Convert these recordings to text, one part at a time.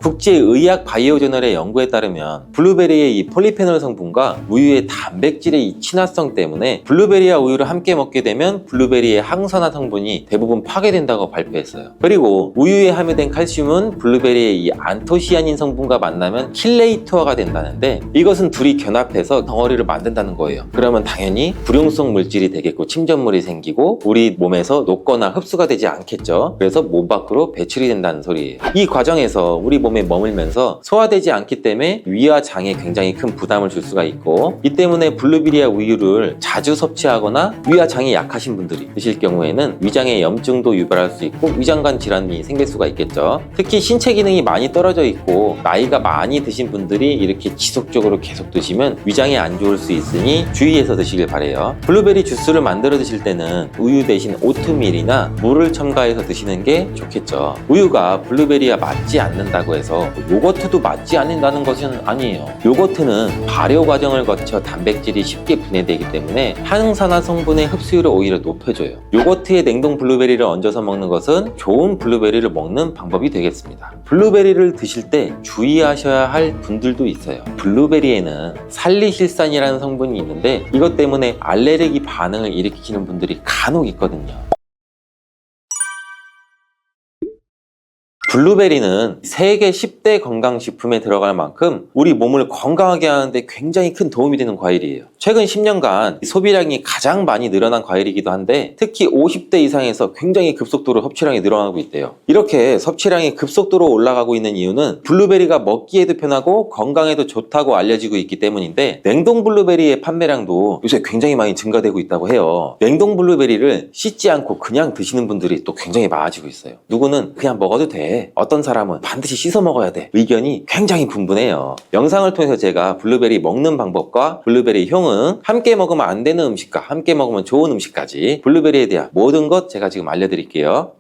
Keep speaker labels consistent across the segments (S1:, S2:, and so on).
S1: 국제의학 바이오저널의 연구에 따르면 블루베리의 이 폴리페놀 성분과 우유의 단백질의 이 친화성 때문에 블루베리와 우유를 함께 먹게 되면 블루베리의 항산화 성분이 대부분 파괴된다고 발표했어요. 그리고 우유에 함유된 칼슘은 블루베리의 이 안토시아닌 성분과 만나면 킬레이터화가 된다는데, 이것은 둘이 결합해서 덩어리를 만든다는 거예요. 그러면 당연히 불용성 물질이 되겠고 침전물이 생기고 우리 몸에서 녹거나 흡수가 되지 않겠죠. 그래서 몸 밖으로 배출이 된다는 소리예요. 이 과정에서 우리 몸에 머물면서 소화되지 않기 때문에 위와 장에 굉장히 큰 부담을 줄 수가 있고, 이 때문에 블루베리와 우유를 자주 섭취하거나 위와 장이 약하신 분들이 드실 경우에는 위장에 염증도 유발할 수 있고 위장관 질환이 생길 수가 있겠죠. 특히 신체 기능이 많이 떨어져 있고 나이가 많이 드신 분들이 이렇게 지속적으로 계속 드시면 위장에 안 좋을 수 있으니 주의해서 드시길 바래요. 블루베리 주스를 만들어 드실 때는 우유 대신 오트밀이나 물을 첨가해서 드시는 게 좋겠죠. 우유가 블루베리와 맞지 않는다고 해서 요거트도 맞지 않는다는 것은 아니에요. 요거트는 발효 과정을 거쳐 단백질이 쉽게 분해되기 때문에 항산화 성분의 흡수율을 오히려 높여줘요. 요거트에 냉동 블루베리를 얹어서 먹는 것은 좋은 블루베리를 먹는 방법이 되겠습니다. 블루베리를 드실 때 주의하셔야 할 분들도 있어요. 블루베리에는 살리실산이라는 성분이 있는데 이것 때문에 알레르기 반응을 일으키는 분들이 간혹 있거든요. 블루베리는 세계 10대 건강식품에 들어갈 만큼 우리 몸을 건강하게 하는데 굉장히 큰 도움이 되는 과일이에요. 최근 10년간 소비량이 가장 많이 늘어난 과일이기도 한데, 특히 50대 이상에서 굉장히 급속도로 섭취량이 늘어나고 있대요. 이렇게 섭취량이 급속도로 올라가고 있는 이유는 블루베리가 먹기에도 편하고 건강에도 좋다고 알려지고 있기 때문인데, 냉동 블루베리의 판매량도 요새 굉장히 많이 증가되고 있다고 해요. 냉동 블루베리를 씻지 않고 그냥 드시는 분들이 또 굉장히 많아지고 있어요. 누구는 그냥 먹어도 돼, 어떤 사람은 반드시 씻어 먹어야 돼, 의견이 굉장히 분분해요. 영상을 통해서 제가 블루베리 먹는 방법과 블루베리 효능, 함께 먹으면 안 되는 음식과 함께 먹으면 좋은 음식까지 블루베리에 대한 모든 것 제가 지금 알려드릴게요.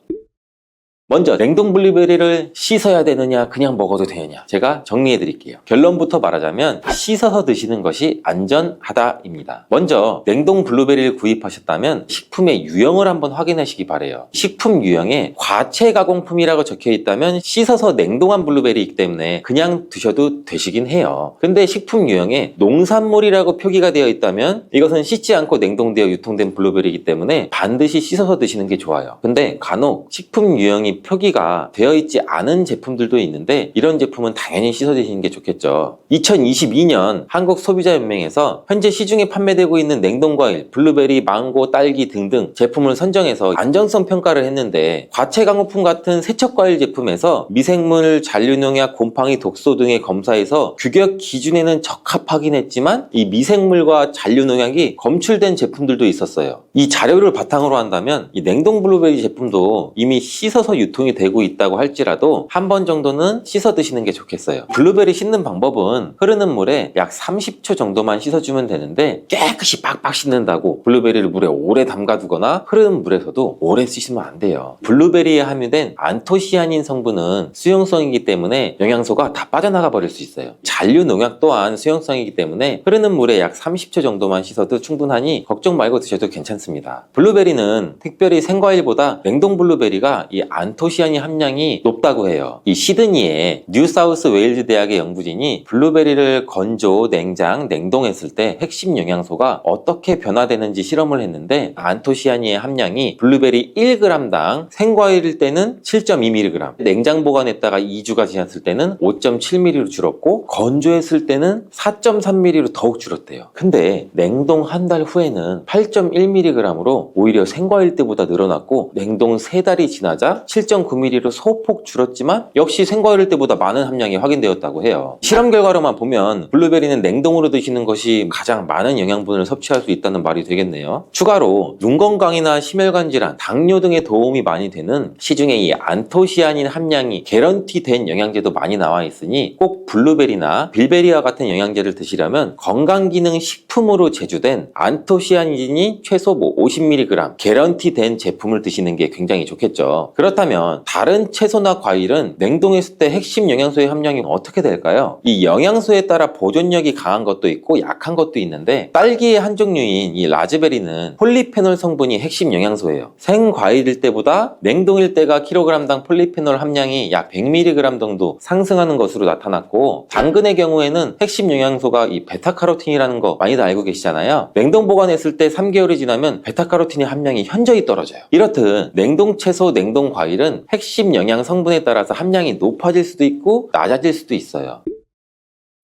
S1: 먼저 냉동 블루베리를 씻어야 되느냐 그냥 먹어도 되느냐, 제가 정리해 드릴게요. 결론부터 말하자면 씻어서 드시는 것이 안전하다입니다. 먼저 냉동 블루베리를 구입하셨다면 식품의 유형을 한번 확인하시기 바래요. 식품 유형에 과체 가공품이라고 적혀 있다면 씻어서 냉동한 블루베리이기 때문에 그냥 드셔도 되시긴 해요. 근데 식품 유형에 농산물이라고 표기가 되어 있다면 이것은 씻지 않고 냉동되어 유통된 블루베리이기 때문에 반드시 씻어서 드시는 게 좋아요. 근데 간혹 식품 유형이 표기가 되어 있지 않은 제품들도 있는데 이런 제품은 당연히 씻어 드시는 게 좋겠죠. 2022년 한국소비자연맹에서 현재 시중에 판매되고 있는 냉동과일, 블루베리, 망고, 딸기 등등 제품을 선정해서 안전성 평가를 했는데, 과체 가공품 같은 세척과일 제품에서 미생물, 잔류농약, 곰팡이, 독소 등의 검사에서 규격 기준에는 적합하긴 했지만 이 미생물과 잔류농약이 검출된 제품들도 있었어요. 이 자료를 바탕으로 한다면 이 냉동 블루베리 제품도 이미 씻어서 유통이 되고 있다고 할지라도 한 번 정도는 씻어 드시는 게 좋겠어요. 블루베리 씻는 방법은 흐르는 물에 약 30초 정도만 씻어주면 되는데, 깨끗이 빡빡 씻는다고 블루베리를 물에 오래 담가두거나 흐르는 물에서도 오래 씻으면 안 돼요. 블루베리에 함유된 안토시아닌 성분은 수용성이기 때문에 영양소가 다 빠져나가 버릴 수 있어요. 잔류 농약 또한 수용성이기 때문에 흐르는 물에 약 30초 정도만 씻어도 충분하니 걱정 말고 드셔도 괜찮습니다. 블루베리는 특별히 생과일보다 냉동 블루베리가 이 안토시아닌 함량이 높다고 해요. 이 시드니의 뉴사우스 웨일즈 대학의 연구진이 블루베리를 건조, 냉장, 냉동했을 때 핵심 영양소가 어떻게 변화되는지 실험을 했는데, 안토시아닌의 함량이 블루베리 1g당 생과일일 때는 7.2mg, 냉장 보관했다가 2주가 지났을 때는 5.7mg로 줄었고 건조했을 때는 4.3mg로 더욱 줄었대요. 근데 냉동 한 달 후에는 8.1mg으로 오히려 생과일 때보다 늘어났고, 냉동 3달이 지나자 7.9mg로 소폭 줄었지만 역시 생과일 때보다 많은 함량이 확인되었다고 해요. 실험 결과로만 보면 블루베리는 냉동으로 드시는 것이 가장 많은 영양분을 섭취할 수 있다는 말이 되겠네요. 추가로 눈 건강이나 심혈관 질환, 당뇨 등에 도움이 많이 되는 시중에 이 안토시아닌 함량이 개런티된 영양제도 많이 나와 있으니 꼭 블루베리나 빌베리와 같은 영양제를 드시려면 건강기능 식품으로 제조된 안토시아닌이 최소 50mg 개런티된 제품을 드시는 게 굉장히 좋겠죠. 그렇다면 그렇다면 다른 채소나 과일은 냉동했을 때 핵심 영양소의 함량이 어떻게 될까요? 이 영양소에 따라 보존력이 강한 것도 있고 약한 것도 있는데, 딸기의 한 종류인 이 라즈베리는 폴리페놀 성분이 핵심 영양소예요. 생과일일 때보다 냉동일 때가 킬로그램당 폴리페놀 함량이 약 100mg 정도 상승하는 것으로 나타났고, 당근의 경우에는 핵심 영양소가 이 베타카로틴이라는 거 많이들 알고 계시잖아요. 냉동 보관했을 때 3개월이 지나면 베타카로틴의 함량이 현저히 떨어져요. 이렇듯 냉동 채소, 냉동 과일은 핵심 영양 성분에 따라서 함량이 높아질 수도 있고 낮아질 수도 있어요.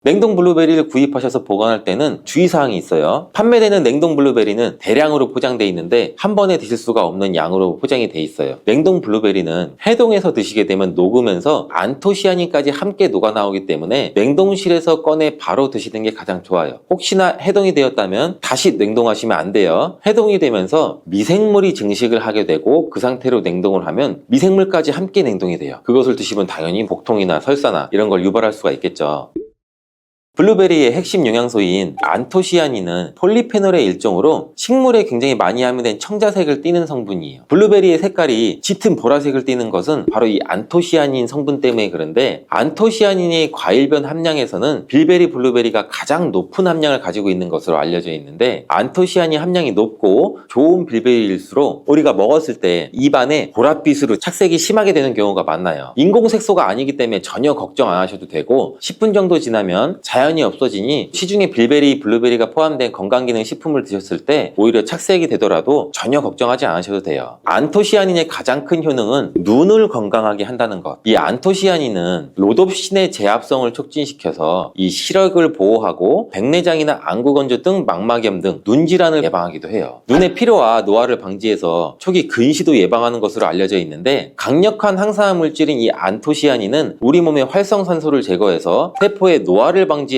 S1: 냉동 블루베리를 구입하셔서 보관할 때는 주의사항이 있어요. 판매되는 냉동 블루베리는 대량으로 포장되어 있는데 한 번에 드실 수가 없는 양으로 포장이 되어 있어요. 냉동 블루베리는 해동해서 드시게 되면 녹으면서 안토시아닌까지 함께 녹아 나오기 때문에 냉동실에서 꺼내 바로 드시는 게 가장 좋아요. 혹시나 해동이 되었다면 다시 냉동하시면 안 돼요. 해동이 되면서 미생물이 증식을 하게 되고 그 상태로 냉동을 하면 미생물까지 함께 냉동이 돼요. 그것을 드시면 당연히 복통이나 설사나 이런 걸 유발할 수가 있겠죠. 블루베리의 핵심 영양소인 안토시아닌은 폴리페놀의 일종으로 식물에 굉장히 많이 함유된 청자색을 띠는 성분이에요. 블루베리의 색깔이 짙은 보라색을 띠는 것은 바로 이 안토시아닌 성분 때문에 그런데, 안토시아닌의 과일변 함량에서는 빌베리 블루베리가 가장 높은 함량을 가지고 있는 것으로 알려져 있는데, 안토시아닌 함량이 높고 좋은 빌베리일수록 우리가 먹었을 때 입안에 보랏빛으로 착색이 심하게 되는 경우가 많아요. 인공색소가 아니기 때문에 전혀 걱정 안 하셔도 되고, 10분 정도 지나면 자연히 없어지니 시중에 빌베리, 블루베리가 포함된 건강기능 식품을 드셨을 때 오히려 착색이 되더라도 전혀 걱정하지 않으셔도 돼요. 안토시아닌의 가장 큰 효능은 눈을 건강하게 한다는 것. 이 안토시아닌은 로놉신의 제합성을 촉진시켜서 이 시력을 보호하고 백내장이나 안구건조 등 망막염 등 눈질환을 예방하기도 해요. 눈의 피로와 노화를 방지해서 초기 근시도 예방하는 것으로 알려져 있는데, 강력한 항산화 물질인 이 안토시아닌은 우리 몸의 활성산소를 제거해서 세포의 노화를 방지해주는데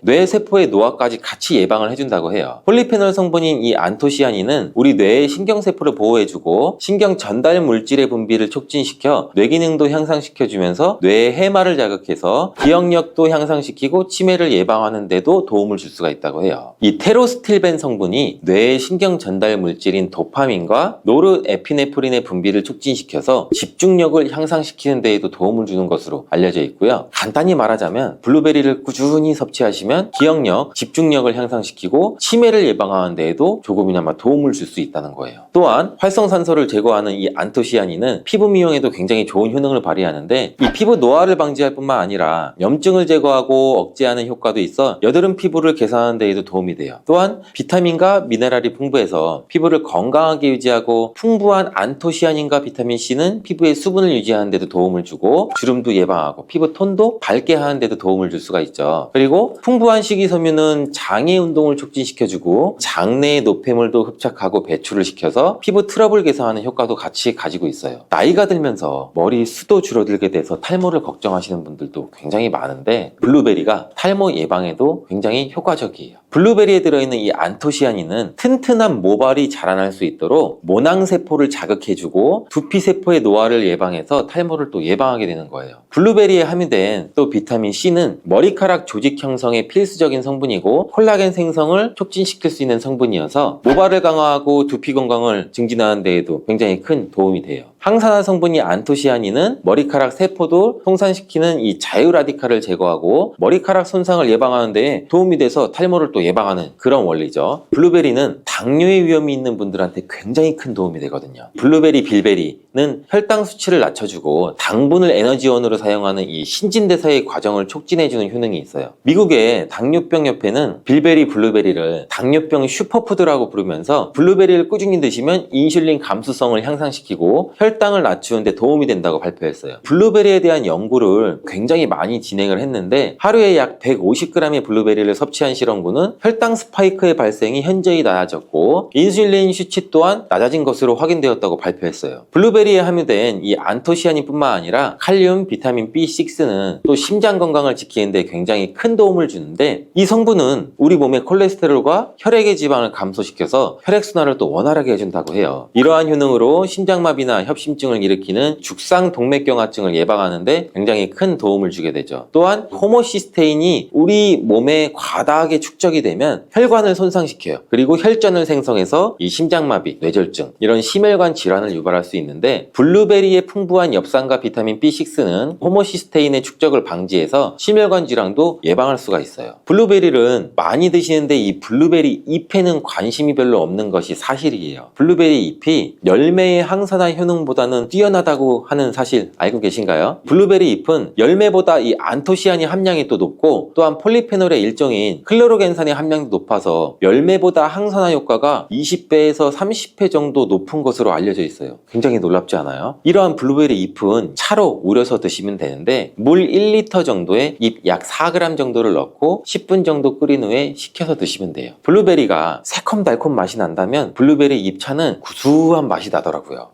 S1: 뇌세포의 노화까지 같이 예방을 해준다고 해요. 폴리페놀 성분인 이 안토시아닌은 우리 뇌의 신경세포를 보호해주고 신경 전달 물질의 분비를 촉진시켜 뇌기능도 향상시켜주면서 뇌의 해마를 자극해서 기억력도 향상시키고 치매를 예방하는 데도 도움을 줄 수가 있다고 해요. 이 테로스틸벤 성분이 뇌의 신경 전달 물질인 도파민과 노르에피네프린의 분비를 촉진시켜서 집중력을 향상시키는 데에도 도움을 주는 것으로 알려져 있고요. 간단히 말하자면 블루베리를 꾸준히 섭취하시면 기억력, 집중력을 향상시키고 치매를 예방하는 데에도 조금이나마 도움을 줄 수 있다는 거예요. 또한 활성산소를 제거하는 이 안토시아닌은 피부 미용에도 굉장히 좋은 효능을 발휘하는데, 이 피부 노화를 방지할 뿐만 아니라 염증을 제거하고 억제하는 효과도 있어 여드름 피부를 개선하는 데에도 도움이 돼요. 또한 비타민과 미네랄이 풍부해서 피부를 건강하게 유지하고, 풍부한 안토시아닌과 비타민C는 피부의 수분을 유지하는 데도 도움을 주고 주름도 예방하고 피부 톤도 밝게 하는 데도 도움을 줄 수가 있죠. 그리고 풍부한 식이섬유는 장의 운동을 촉진시켜주고 장내의 노폐물도 흡착하고 배출을 시켜서 피부 트러블 개선하는 효과도 같이 가지고 있어요. 나이가 들면서 머리 숱도 줄어들게 돼서 탈모를 걱정하시는 분들도 굉장히 많은데, 블루베리가 탈모 예방에도 굉장히 효과적이에요. 블루베리에 들어있는 이 안토시아닌은 튼튼한 모발이 자라날 수 있도록 모낭세포를 자극해주고 두피세포의 노화를 예방해서 탈모를 또 예방하게 되는 거예요. 블루베리에 함유된 또 비타민C는 머리카락 조직 형성에 필수적인 성분이고 콜라겐 생성을 촉진시킬 수 있는 성분이어서 모발을 강화하고 두피 건강을 증진하는 데에도 굉장히 큰 도움이 돼요. 항산화 성분이 안토시아닌은 머리카락 세포도 송산시키는 이 자유라디칼을 제거하고 머리카락 손상을 예방하는 데 도움이 돼서 탈모를 또 예방하는 그런 원리죠. 블루베리는 당뇨의 위험이 있는 분들한테 굉장히 큰 도움이 되거든요. 블루베리, 빌베리는 혈당 수치를 낮춰주고 당분을 에너지원으로 사용하는 이 신진대사의 과정을 촉진해주는 효능이 있어요. 미국의 당뇨병 협회는 빌베리, 블루베리를 당뇨병 슈퍼푸드라고 부르면서 블루베리를 꾸준히 드시면 인슐린 감수성을 향상시키고 혈당을 낮추는 데 도움이 된다고 발표했어요. 블루베리에 대한 연구를 굉장히 많이 진행을 했는데, 하루에 약 150g의 블루베리를 섭취한 실험군은 혈당 스파이크의 발생이 현저히 낮아졌고 인슐린 수치 또한 낮아진 것으로 확인되었다고 발표했어요. 블루베리에 함유된 이 안토시아닌뿐만 아니라 칼륨, 비타민 B6는 또 심장 건강을 지키는 데 굉장히 큰 도움을 주는데, 이 성분은 우리 몸의 콜레스테롤과 혈액의 지방을 감소시켜서 혈액순환을 또 원활하게 해준다고 해요. 이러한 효능으로 심장마비나 협심증을 일으키는 죽상동맥경화증을 예방하는 데 굉장히 큰 도움을 주게 되죠. 또한 호모시스테인이 우리 몸에 과다하게 축적이 되면 혈관을 손상시켜요. 그리고 혈전을 생성해서 이 심장마비, 뇌졸중 이런 심혈관 질환을 유발할 수 있는데, 블루베리의 풍부한 엽산과 비타민 B6는 호모시스테인의 축적을 방지해서 심혈관 질환도 예방할 수가 있어요. 블루베리를 많이 드시는데 이 블루베리 잎에는 관심이 별로 없는 것이 사실이에요. 블루베리 잎이 열매의 항산화 효능보다는 뛰어나다고 하는 사실 알고 계신가요? 블루베리 잎은 열매보다 이 안토시아닌 함량이 또 높고, 또한 폴리페놀의 일종인 클로로겐산의 함량도 높아서 열매보다 항산화 효과가 20배에서 30배 정도 높은 것으로 알려져 있어요. 굉장히 놀랍지 않아요? 이러한 블루베리 잎은 차로 우려서 드시면 되는데, 물 1리터 정도에 잎 약 4g 정도를 넣고 10분 정도 끓인 후에 식혀서 드시면 돼요. 블루베리가 새콤달콤 맛이 난다면 블루베리 잎차는 구수한 맛이 나더라고요.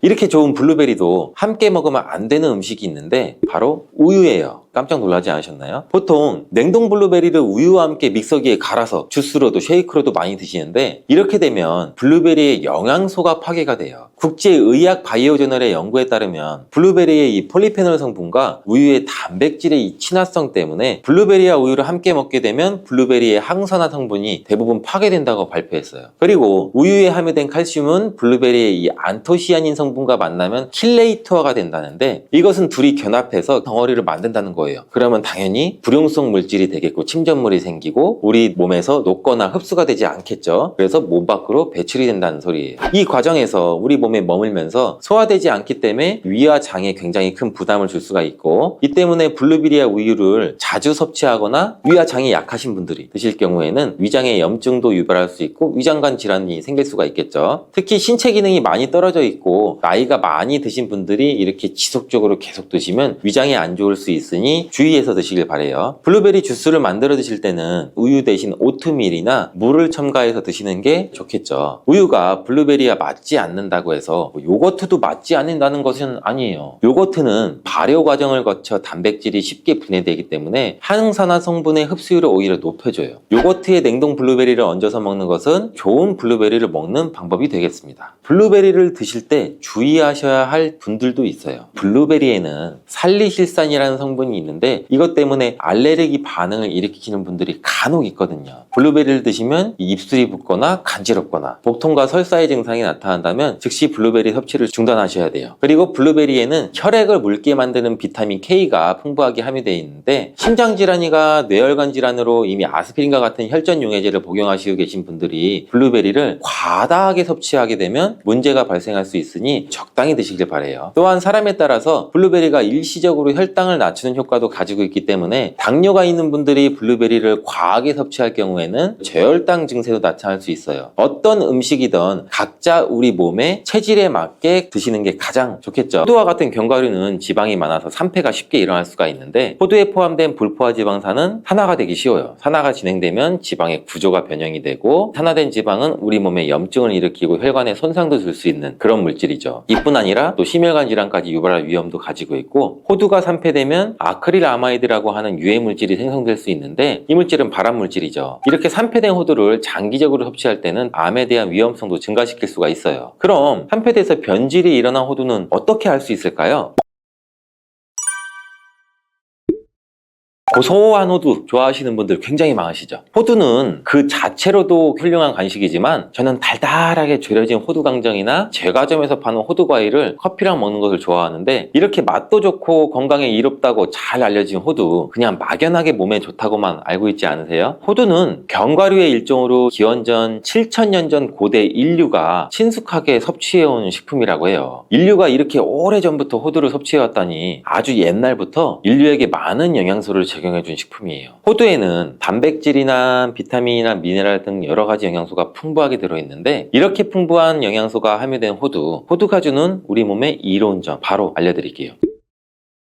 S1: 이렇게 좋은 블루베리도 함께 먹으면 안 되는 음식이 있는데 바로 우유예요. 깜짝 놀라지 않으셨나요? 보통 냉동 블루베리를 우유와 함께 믹서기에 갈아서 주스로도 쉐이크로도 많이 드시는데, 이렇게 되면 블루베리의 영양소가 파괴가 돼요. 국제의학 바이오저널의 연구에 따르면 블루베리의 이 폴리페놀 성분과 우유의 단백질의 이 친화성 때문에 블루베리와 우유를 함께 먹게 되면 블루베리의 항산화 성분이 대부분 파괴된다고 발표했어요. 그리고 우유에 함유된 칼슘은 블루베리의 이 안토시아닌 성분과 만나면 킬레이터가 된다는데, 이것은 둘이 결합해서 덩어리를 만든다는 거예요. 그러면 당연히 불용성 물질이 되겠고 침전물이 생기고 우리 몸에서 녹거나 흡수가 되지 않겠죠. 그래서 몸 밖으로 배출이 된다는 소리예요. 이 과정에서 우리 몸에 머물면서 소화되지 않기 때문에 위와 장에 굉장히 큰 부담을 줄 수가 있고, 이 때문에 블루베리와 우유를 자주 섭취하거나 위와 장이 약하신 분들이 드실 경우에는 위장에 염증도 유발할 수 있고 위장관 질환이 생길 수가 있겠죠. 특히 신체 기능이 많이 떨어져 있고 나이가 많이 드신 분들이 이렇게 지속적으로 계속 드시면 위장에 안 좋을 수 있으니 주의해서 드시길 바래요. 블루베리 주스를 만들어 드실 때는 우유 대신 오트밀이나 물을 첨가해서 드시는 게 좋겠죠. 우유가 블루베리와 맞지 않는다고 해서 요거트도 맞지 않는다는 것은 아니에요. 요거트는 발효 과정을 거쳐 단백질이 쉽게 분해되기 때문에 항산화 성분의 흡수율을 오히려 높여줘요. 요거트에 냉동 블루베리를 얹어서 먹는 것은 좋은 블루베리를 먹는 방법이 되겠습니다. 블루베리를 드실 때 주의하셔야 할 분들도 있어요. 블루베리에는 살리실산이라는 성분이 있는데 이것 때문에 알레르기 반응을 일으키는 분들이 간혹 있거든요. 블루베리를 드시면 입술이 붓거나 간지럽거나 복통과 설사의 증상이 나타난다면 즉시 블루베리 섭취를 중단하셔야 돼요. 그리고 블루베리에는 혈액을 묽게 만드는 비타민 K가 풍부하게 함유되어 있는데, 심장질환이가 뇌혈관 질환으로 이미 아스피린과 같은 혈전 용해제를 복용하시고 계신 분들이 블루베리를 과다하게 섭취하게 되면 문제가 발생할 수 있으니 적당히 드시길 바래요. 또한 사람에 따라서 블루베리가 일시적으로 혈당을 낮추는 효과도 가지고 있기 때문에 당뇨가 있는 분들이 블루베리를 과하게 섭취할 경우에는 저혈당 증세도 나타날 수 있어요. 어떤 음식이든 각자 우리 몸의 체질에 맞게 드시는 게 가장 좋겠죠. 호두와 같은 견과류는 지방이 많아서 산패가 쉽게 일어날 수가 있는데, 호두에 포함된 불포화 지방산은 산화가 되기 쉬워요. 산화가 진행되면 지방의 구조가 변형이 되고, 산화된 지방은 우리 몸에 염증을 일으키고 혈관에 손상도 줄 수 있는 그런 물질이죠. 이뿐 아니라 또 심혈관 질환까지 유발할 위험도 가지고 있고, 호두가 산패되면 아크릴아마이드라고 하는 유해 물질이 생성될 수 있는데, 이 물질은 발암 물질이죠. 이렇게 산패된 호두를 장기적으로 섭취할 때는 암에 대한 위험성도 증가시킬 수가 있어요. 그럼 산패돼서 변질이 일어난 호두는 어떻게 알 수 있을까요? 고소한 호두 좋아하시는 분들 굉장히 많으시죠. 호두는 그 자체로도 훌륭한 간식이지만 저는 달달하게 졸여진 호두강정이나 제과점에서 파는 호두과일을 커피랑 먹는 것을 좋아하는데, 이렇게 맛도 좋고 건강에 이롭다고 잘 알려진 호두, 그냥 막연하게 몸에 좋다고만 알고 있지 않으세요? 호두는 견과류의 일종으로 기원전 7000년 전 고대 인류가 친숙하게 섭취해온 식품이라고 해요. 인류가 이렇게 오래전부터 호두를 섭취해왔다니 아주 옛날부터 인류에게 많은 영양소를 적용해준 식품이에요. 호두에는 단백질이나 비타민이나 미네랄 등 여러 가지 영양소가 풍부하게 들어있는데, 이렇게 풍부한 영양소가 함유된 호두 가주는 우리 몸에 이로운 점 바로 알려드릴게요.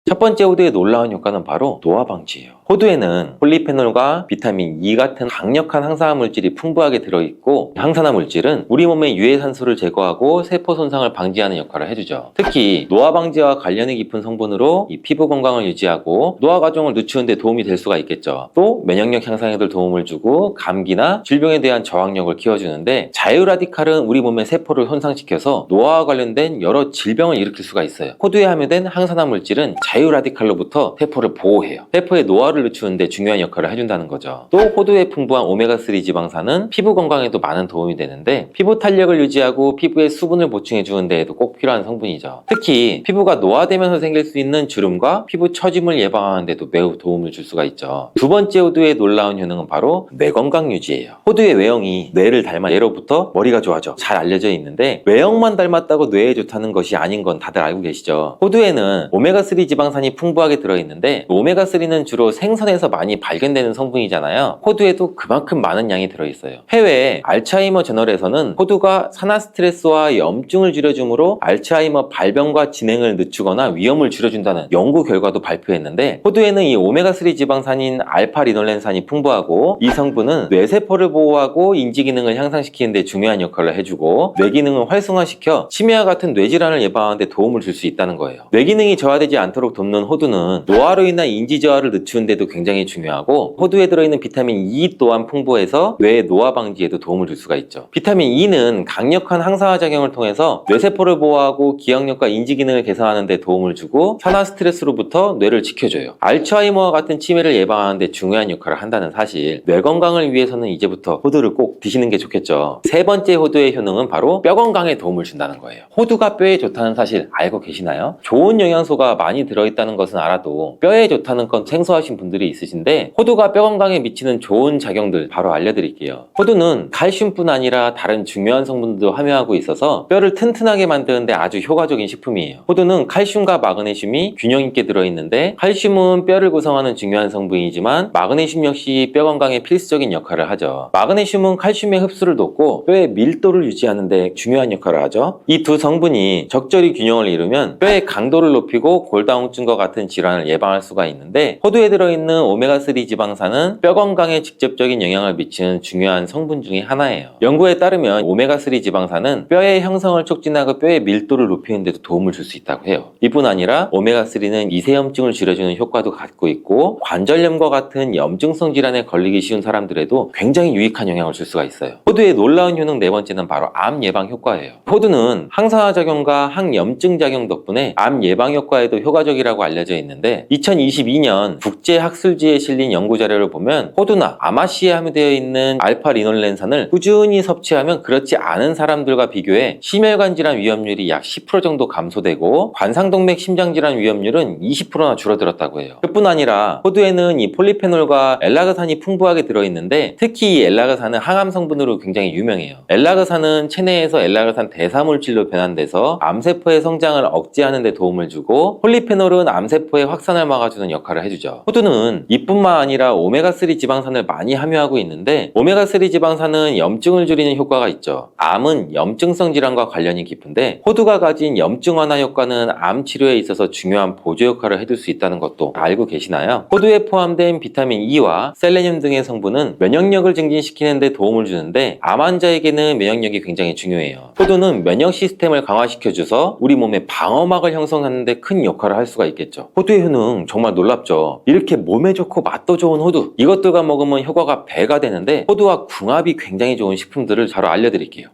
S1: 첫 번째 호두의 놀라운 효과는 바로 노화 방지예요. 호두에는 폴리페놀과 비타민 E 같은 강력한 항산화 물질이 풍부하게 들어있고, 항산화 물질은 우리 몸의 유해산소를 제거하고 세포 손상을 방지하는 역할을 해주죠. 특히 노화 방지와 관련이 깊은 성분으로 이 피부 건강을 유지하고 노화 과정을 늦추는 데 도움이 될 수가 있겠죠. 또 면역력 향상에도 도움을 주고 감기나 질병에 대한 저항력을 키워주는데, 자유라디칼은 우리 몸의 세포를 손상시켜서 노화와 관련된 여러 질병을 일으킬 수가 있어요. 호두에 함유된 항산화 물질은 자유라디칼로부터 세포를 보호해요. 세포의 노화를 늦추는데 중요한 역할을 해준다는 거죠. 또 호두에 풍부한 오메가3 지방산은 피부 건강에도 많은 도움이 되는데, 피부 탄력을 유지하고 피부에 수분을 보충해 주는 데에도 꼭 필요한 성분이죠. 특히 피부가 노화되면서 생길 수 있는 주름과 피부 처짐을 예방하는 데도 매우 도움을 줄 수가 있죠. 두 번째 호두의 놀라운 효능은 바로 뇌 건강 유지예요. 호두의 외형이 뇌를 닮아 예로부터 머리가 좋아져 잘 알려져 있는데, 외형만 닮았다고 뇌에 좋다는 것이 아닌 건 다들 알고 계시죠. 호두에는 오메가3 지방산이 풍부하게 들어있는데, 오메가3는 주로 생선에서 많이 발견되는 성분이잖아요. 호두에도 그만큼 많은 양이 들어있어요. 해외 알츠하이머 저널에서는 호두가 산화 스트레스와 염증을 줄여주므로 알츠하이머 발병과 진행을 늦추거나 위험을 줄여준다는 연구 결과도 발표했는데, 호두에는 이 오메가3 지방산인 알파리놀렌산이 풍부하고, 이 성분은 뇌세포를 보호하고 인지 기능을 향상시키는 데 중요한 역할을 해주고, 뇌 기능을 활성화시켜 치매와 같은 뇌질환을 예방하는 데 도움을 줄 수 있다는 거예요. 뇌 기능이 저하되지 않도록 돕는 호두는 노화로 인한 인지 저하를 늦추는 데도 굉장히 중요하고, 호두에 들어있는 비타민 E 또한 풍부해서 뇌의 노화 방지에도 도움을 줄 수가 있죠. 비타민 E는 강력한 항산화 작용을 통해서 뇌세포를 보호하고 기억력과 인지 기능을 개선하는 데 도움을 주고, 산화 스트레스로부터 뇌를 지켜줘요. 알츠하이머와 같은 치매를 예방하는 데 중요한 역할을 한다는 사실, 뇌 건강을 위해서는 이제부터 호두를 꼭 드시는 게 좋겠죠. 세 번째 호두의 효능은 바로 뼈 건강에 도움을 준다는 거예요. 호두가 뼈에 좋다는 사실 알고 계시나요? 좋은 영양소가 많이 들어있다는 것은 알아도 뼈에 좋다는 건 생소하신 분들이 있으신데, 호두가 뼈 건강에 미치는 좋은 작용들 바로 알려드릴게요. 호두는 칼슘뿐 아니라 다른 중요한 성분도 함유하고 있어서 뼈를 튼튼하게 만드는데 아주 효과적인 식품이에요. 호두는 칼슘과 마그네슘이 균형 있게 들어있는데, 칼슘은 뼈를 구성하는 중요한 성분이지만 마그네슘 역시 뼈 건강에 필수적인 역할을 하죠. 마그네슘은 칼슘의 흡수를 돕고 뼈의 밀도를 유지하는 데 중요한 역할을 하죠. 이 두 성분이 적절히 균형을 이루면 뼈의 강도를 높이고 골다공증과 같은 질환을 예방할 수가 있는데, 호두에 들어있는 오메가3 지방산은 뼈 건강에 직접적인 영향을 미치는 중요한 성분 중에 하나예요. 연구에 따르면 오메가3 지방산은 뼈의 형성을 촉진하고 뼈의 밀도를 높이는 데도 도움을 줄 수 있다고 해요. 이뿐 아니라 오메가3는 이세염증을 줄여주는 효과도 갖고 있고, 관절염과 같은 염증성 질환에 걸리기 쉬운 사람들에도 굉장히 유익한 영향을 줄 수가 있어요. 호두의 놀라운 효능 네 번째는 바로 암 예방 효과예요. 호두는 항산화 작용과 항염증 작용 덕분에 암 예방 효과에도 효과적이라고 알려져 있는데, 2022년 국제학술지에 실린 연구 자료를 보면 호두나 아마씨에 함유되어 있는 알파리놀렌산을 꾸준히 섭취하면 그렇지 않은 사람들과 비교해 심혈관 질환 위험률이 약 10% 정도 감소되고, 관상동맥 심장질환 위험률은 20%나 줄어들었다고 해요. 그뿐 아니라 호두에는 이 폴리페놀과 엘라그산이 풍부하게 들어있는데, 특히 이 엘라그산은 항암 성분으로 굉장히 유명해요. 엘라그산은 체내에서 엘라그산 대사물질로 변환돼서 암세포의 성장을 억제하는 데 도움을 주고, 폴리페놀은 암세포의 확산을 막아주는 역할을 해주죠. 호두는 이뿐만 아니라 오메가3 지방산을 많이 함유하고 있는데, 오메가3 지방산은 염증을 줄이는 효과가 있죠. 암은 염증성 질환과 관련이 깊은데, 호두가 가진 염증 완화 효과는 암 치료에 있어서 중요한 보조 역할을 해줄 수 있다는 것도 알고 계시나요? 호두에 포함된 비타민 E와 셀레늄 등의 성분은 면역력을 증진시키는 데 도움을 주는데, 암 환자에게는 면역력이 굉장히 중요해요. 호두는 면역 시스템을 강화시켜줘서 우리 몸의 방어막을 형성하는 데 큰 역할을 할 수가 있겠죠. 호두의 효능 정말 놀랍죠. 이렇게 몸에 좋고 맛도 좋은 호두, 이것들과 먹으면 효과가 배가 되는데, 호두와 궁합이 굉장히 좋은 식품들을 바로 알려드릴게요.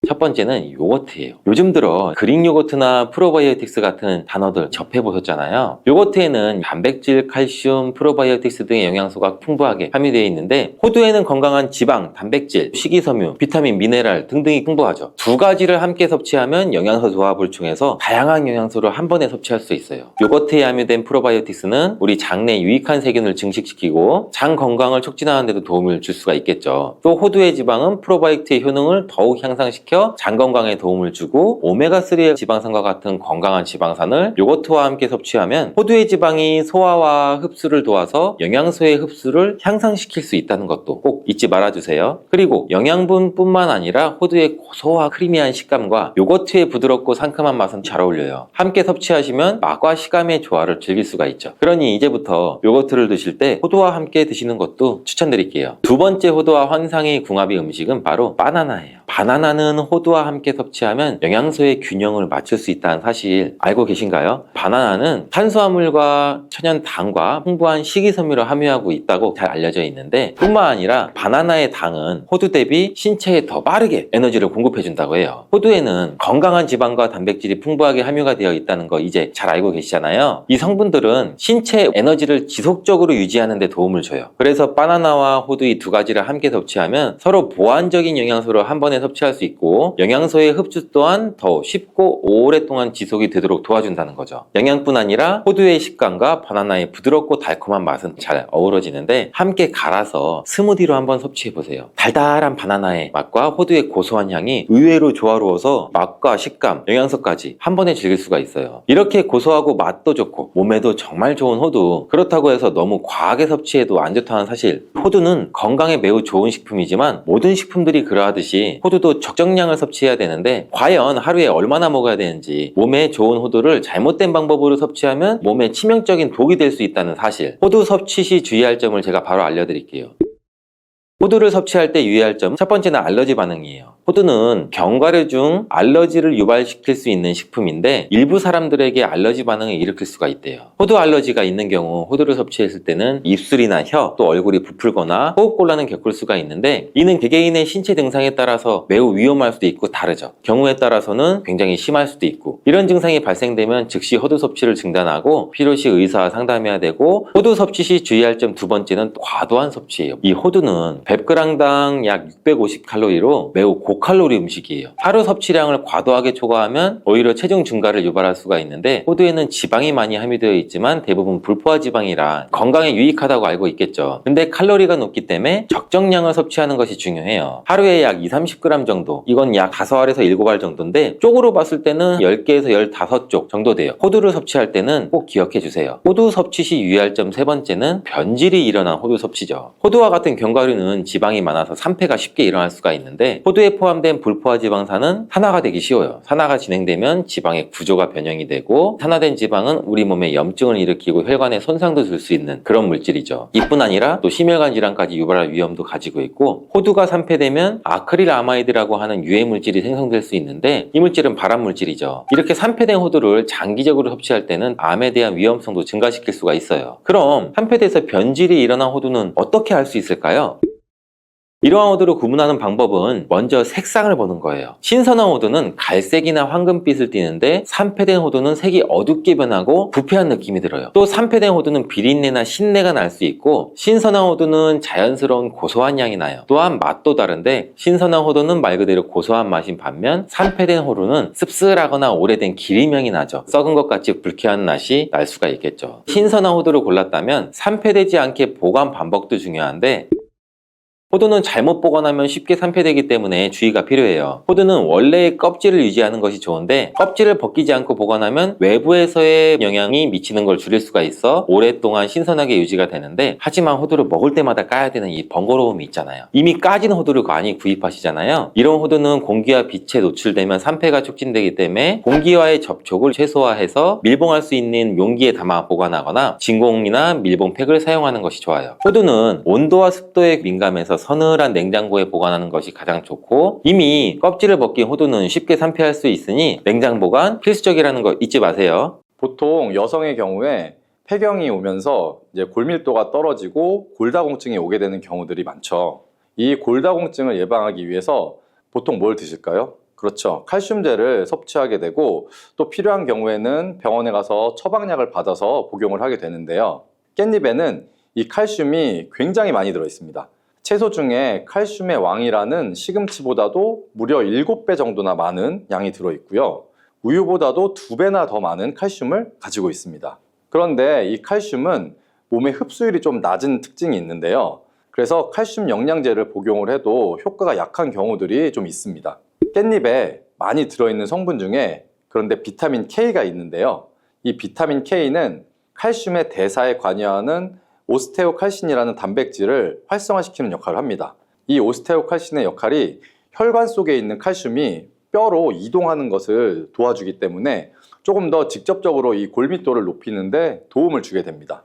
S1: 첫 번째는 요거트예요. 요즘 들어 그릭 요거트나 프로바이오틱스 같은 단어들 접해보셨잖아요. 요거트에는 단백질, 칼슘, 프로바이오틱스 등의 영양소가 풍부하게 함유되어 있는데, 호두에는 건강한 지방, 단백질, 식이섬유, 비타민, 미네랄 등등이 풍부하죠. 두 가지를 함께 섭취하면 영양소 조합을 통해서 다양한 영양소를 한 번에 섭취할 수 있어요. 요거트에 함유된 프로바이오틱스는 우리 장내 유익한 세균을 증식시키고 장 건강을 촉진하는 데도 도움을 줄 수가 있겠죠. 또 호두의 지방은 프로바이오틱스의 효능을 더욱 향상시켜 유지시켜 장 건강에 도움을 주고 오메가3 지방산과 같은 건강한 지방산을 요거트와 함께 섭취하면 호두의 지방이 소화와 흡수를 도와서 영양소의 흡수를 향상시킬 수 있다는 것도 꼭 잊지 말아주세요. 그리고 영양분뿐만 아니라 호두의 고소와 크리미한 식감과 요거트의 부드럽고 상큼한 맛은 잘 어울려요. 함께 섭취하시면 맛과 식감의 조화를 즐길 수가 있죠. 그러니 이제부터 요거트를 드실 때 호두와 함께 드시는 것도 추천드릴게요. 두 번째 호두와 환상의 궁합의 음식은 바로 바나나예요. 바나나는 호두와 함께 섭취하면 영양소의 균형을 맞출 수 있다는 사실 알고 계신가요? 바나나는 탄수화물과 천연당과 풍부한 식이섬유를 함유하고 있다고 잘 알려져 있는데 뿐만 아니라 바나나의 당은 호두 대비 신체에 더 빠르게 에너지를 공급해 준다고 해요. 호두에는 건강한 지방과 단백질이 풍부하게 함유가 되어 있다는 거 이제 잘 알고 계시잖아요. 이 성분들은 신체의 에너지를 지속적으로 유지하는 데 도움을 줘요. 그래서 바나나와 호두 이 두 가지를 함께 섭취하면 서로 보완적인 영양소를 한 번에 섭취할 수 있고 영양소의 흡수 또한 더 쉽고 오랫동안 지속이 되도록 도와준다는 거죠. 영양뿐 아니라 호두의 식감과 바나나의 부드럽고 달콤한 맛은 잘 어우러지는데 함께 갈아서 스무디로 한번 섭취해보세요. 달달한 바나나의 맛과 호두의 고소한 향이 의외로 조화로워서 맛과 식감, 영양소까지 한 번에 즐길 수가 있어요. 이렇게 고소하고 맛도 좋고 몸에도 정말 좋은 호두, 그렇다고 해서 너무 과하게 섭취해도 안 좋다는 사실. 호두는 건강에 매우 좋은 식품이지만 모든 식품들이 그러하듯이 호두도 적정량을 섭취해야 되는데 과연 하루에 얼마나 먹어야 되는지, 몸에 좋은 호두를 잘못된 방법으로 섭취하면 몸에 치명적인 독이 될 수 있다는 사실. 호두 섭취 시 주의할 점을 제가 바로 알려드릴게요. 호두를 섭취할 때 유의할 점, 첫 번째는 알러지 반응이에요. 호두는 견과류 중 알러지를 유발시킬 수 있는 식품인데 일부 사람들에게 알러지 반응을 일으킬 수가 있대요. 호두 알러지가 있는 경우 호두를 섭취했을 때는 입술이나 혀, 또 얼굴이 부풀거나 호흡곤란을 겪을 수가 있는데 이는 개개인의 신체 증상에 따라서 매우 위험할 수도 있고 다르죠. 경우에 따라서는 굉장히 심할 수도 있고 이런 증상이 발생되면 즉시 호두 섭취를 중단하고 필요시 의사와 상담해야 되고 호두 섭취 시 주의할 점 두 번째는 과도한 섭취예요. 이 호두는 100g당 약 650칼로리로 매우 고칼로리 음식이에요. 하루 섭취량을 과도하게 초과하면 오히려 체중 증가를 유발할 수가 있는데 호두에는 지방이 많이 함유되어 있지만 대부분 불포화 지방이라 건강에 유익하다고 알고 있겠죠. 근데 칼로리가 높기 때문에 적정량을 섭취하는 것이 중요해요. 하루에 약 20-30g 정도, 이건 약 5알에서 7알 정도인데 쪽으로 봤을 때는 10개에서 15쪽 정도 돼요. 호두를 섭취할 때는 꼭 기억해 주세요. 호두 섭취 시 유의할 점 세 번째는 변질이 일어난 호두 섭취죠. 호두와 같은 견과류는 지방이 많아서 산패가 쉽게 일어날 수가 있는데 호두에 포함된 불포화 지방산은 산화가 되기 쉬워요. 산화가 진행되면 지방의 구조가 변형이 되고 산화된 지방은 우리 몸에 염증을 일으키고 혈관에 손상도 줄 수 있는 그런 물질이죠. 이뿐 아니라 또 심혈관 질환까지 유발할 위험도 가지고 있고 호두가 산패되면 아크릴아마이드라고 하는 유해 물질이 생성될 수 있는데 이 물질은 발암 물질이죠. 이렇게 산패된 호두를 장기적으로 섭취할 때는 암에 대한 위험성도 증가시킬 수가 있어요. 그럼 산패돼서 변질이 일어난 호두는 어떻게 알 수 있을까요? 이러한 호두를 구분하는 방법은 먼저 색상을 보는 거예요. 신선한 호두는 갈색이나 황금빛을 띠는데 산패된 호두는 색이 어둡게 변하고 부패한 느낌이 들어요. 또 산패된 호두는 비린내나 신내가 날 수 있고 신선한 호두는 자연스러운 고소한 향이 나요. 또한 맛도 다른데 신선한 호두는 말 그대로 고소한 맛인 반면 산패된 호두는 씁쓸하거나 오래된 기름향이 나죠. 썩은 것 같이 불쾌한 맛이 날 수가 있겠죠. 신선한 호두를 골랐다면 산패되지 않게 보관 반복도 중요한데 호두는 잘못 보관하면 쉽게 산패되기 때문에 주의가 필요해요. 호두는 원래의 껍질을 유지하는 것이 좋은데 껍질을 벗기지 않고 보관하면 외부에서의 영향이 미치는 걸 줄일 수가 있어 오랫동안 신선하게 유지가 되는데 하지만 호두를 먹을 때마다 까야 되는 이 번거로움이 있잖아요. 이미 까진 호두를 많이 구입하시잖아요. 이런 호두는 공기와 빛에 노출되면 산패가 촉진되기 때문에 공기와의 접촉을 최소화해서 밀봉할 수 있는 용기에 담아 보관하거나 진공이나 밀봉팩을 사용하는 것이 좋아요. 호두는 온도와 습도에 민감해서 서늘한 냉장고에 보관하는 것이 가장 좋고 이미 껍질을 벗긴 호두는 쉽게 산패할 수 있으니 냉장 보관 필수적이라는 거 잊지 마세요.
S2: 보통 여성의 경우에 폐경이 오면서 이제 골밀도가 떨어지고 골다공증이 오게 되는 경우들이 많죠. 이 골다공증을 예방하기 위해서 보통 뭘 드실까요? 그렇죠. 칼슘제를 섭취하게 되고 또 필요한 경우에는 병원에 가서 처방약을 받아서 복용을 하게 되는데요. 깻잎에는 이 칼슘이 굉장히 많이 들어 있습니다. 채소 중에 칼슘의 왕이라는 시금치보다도 무려 7배 정도나 많은 양이 들어있고요. 우유보다도 2배나 더 많은 칼슘을 가지고 있습니다. 그런데 이 칼슘은 몸의 흡수율이 좀 낮은 특징이 있는데요. 그래서 칼슘 영양제를 복용을 해도 효과가 약한 경우들이 좀 있습니다. 깻잎에 많이 들어있는 성분 중에 그런데 비타민 K가 있는데요. 이 비타민 K는 칼슘의 대사에 관여하는 오스테오칼신이라는 단백질을 활성화시키는 역할을 합니다. 이 오스테오칼신의 역할이 혈관 속에 있는 칼슘이 뼈로 이동하는 것을 도와주기 때문에 조금 더 직접적으로 이 골밀도를 높이는 데 도움을 주게 됩니다.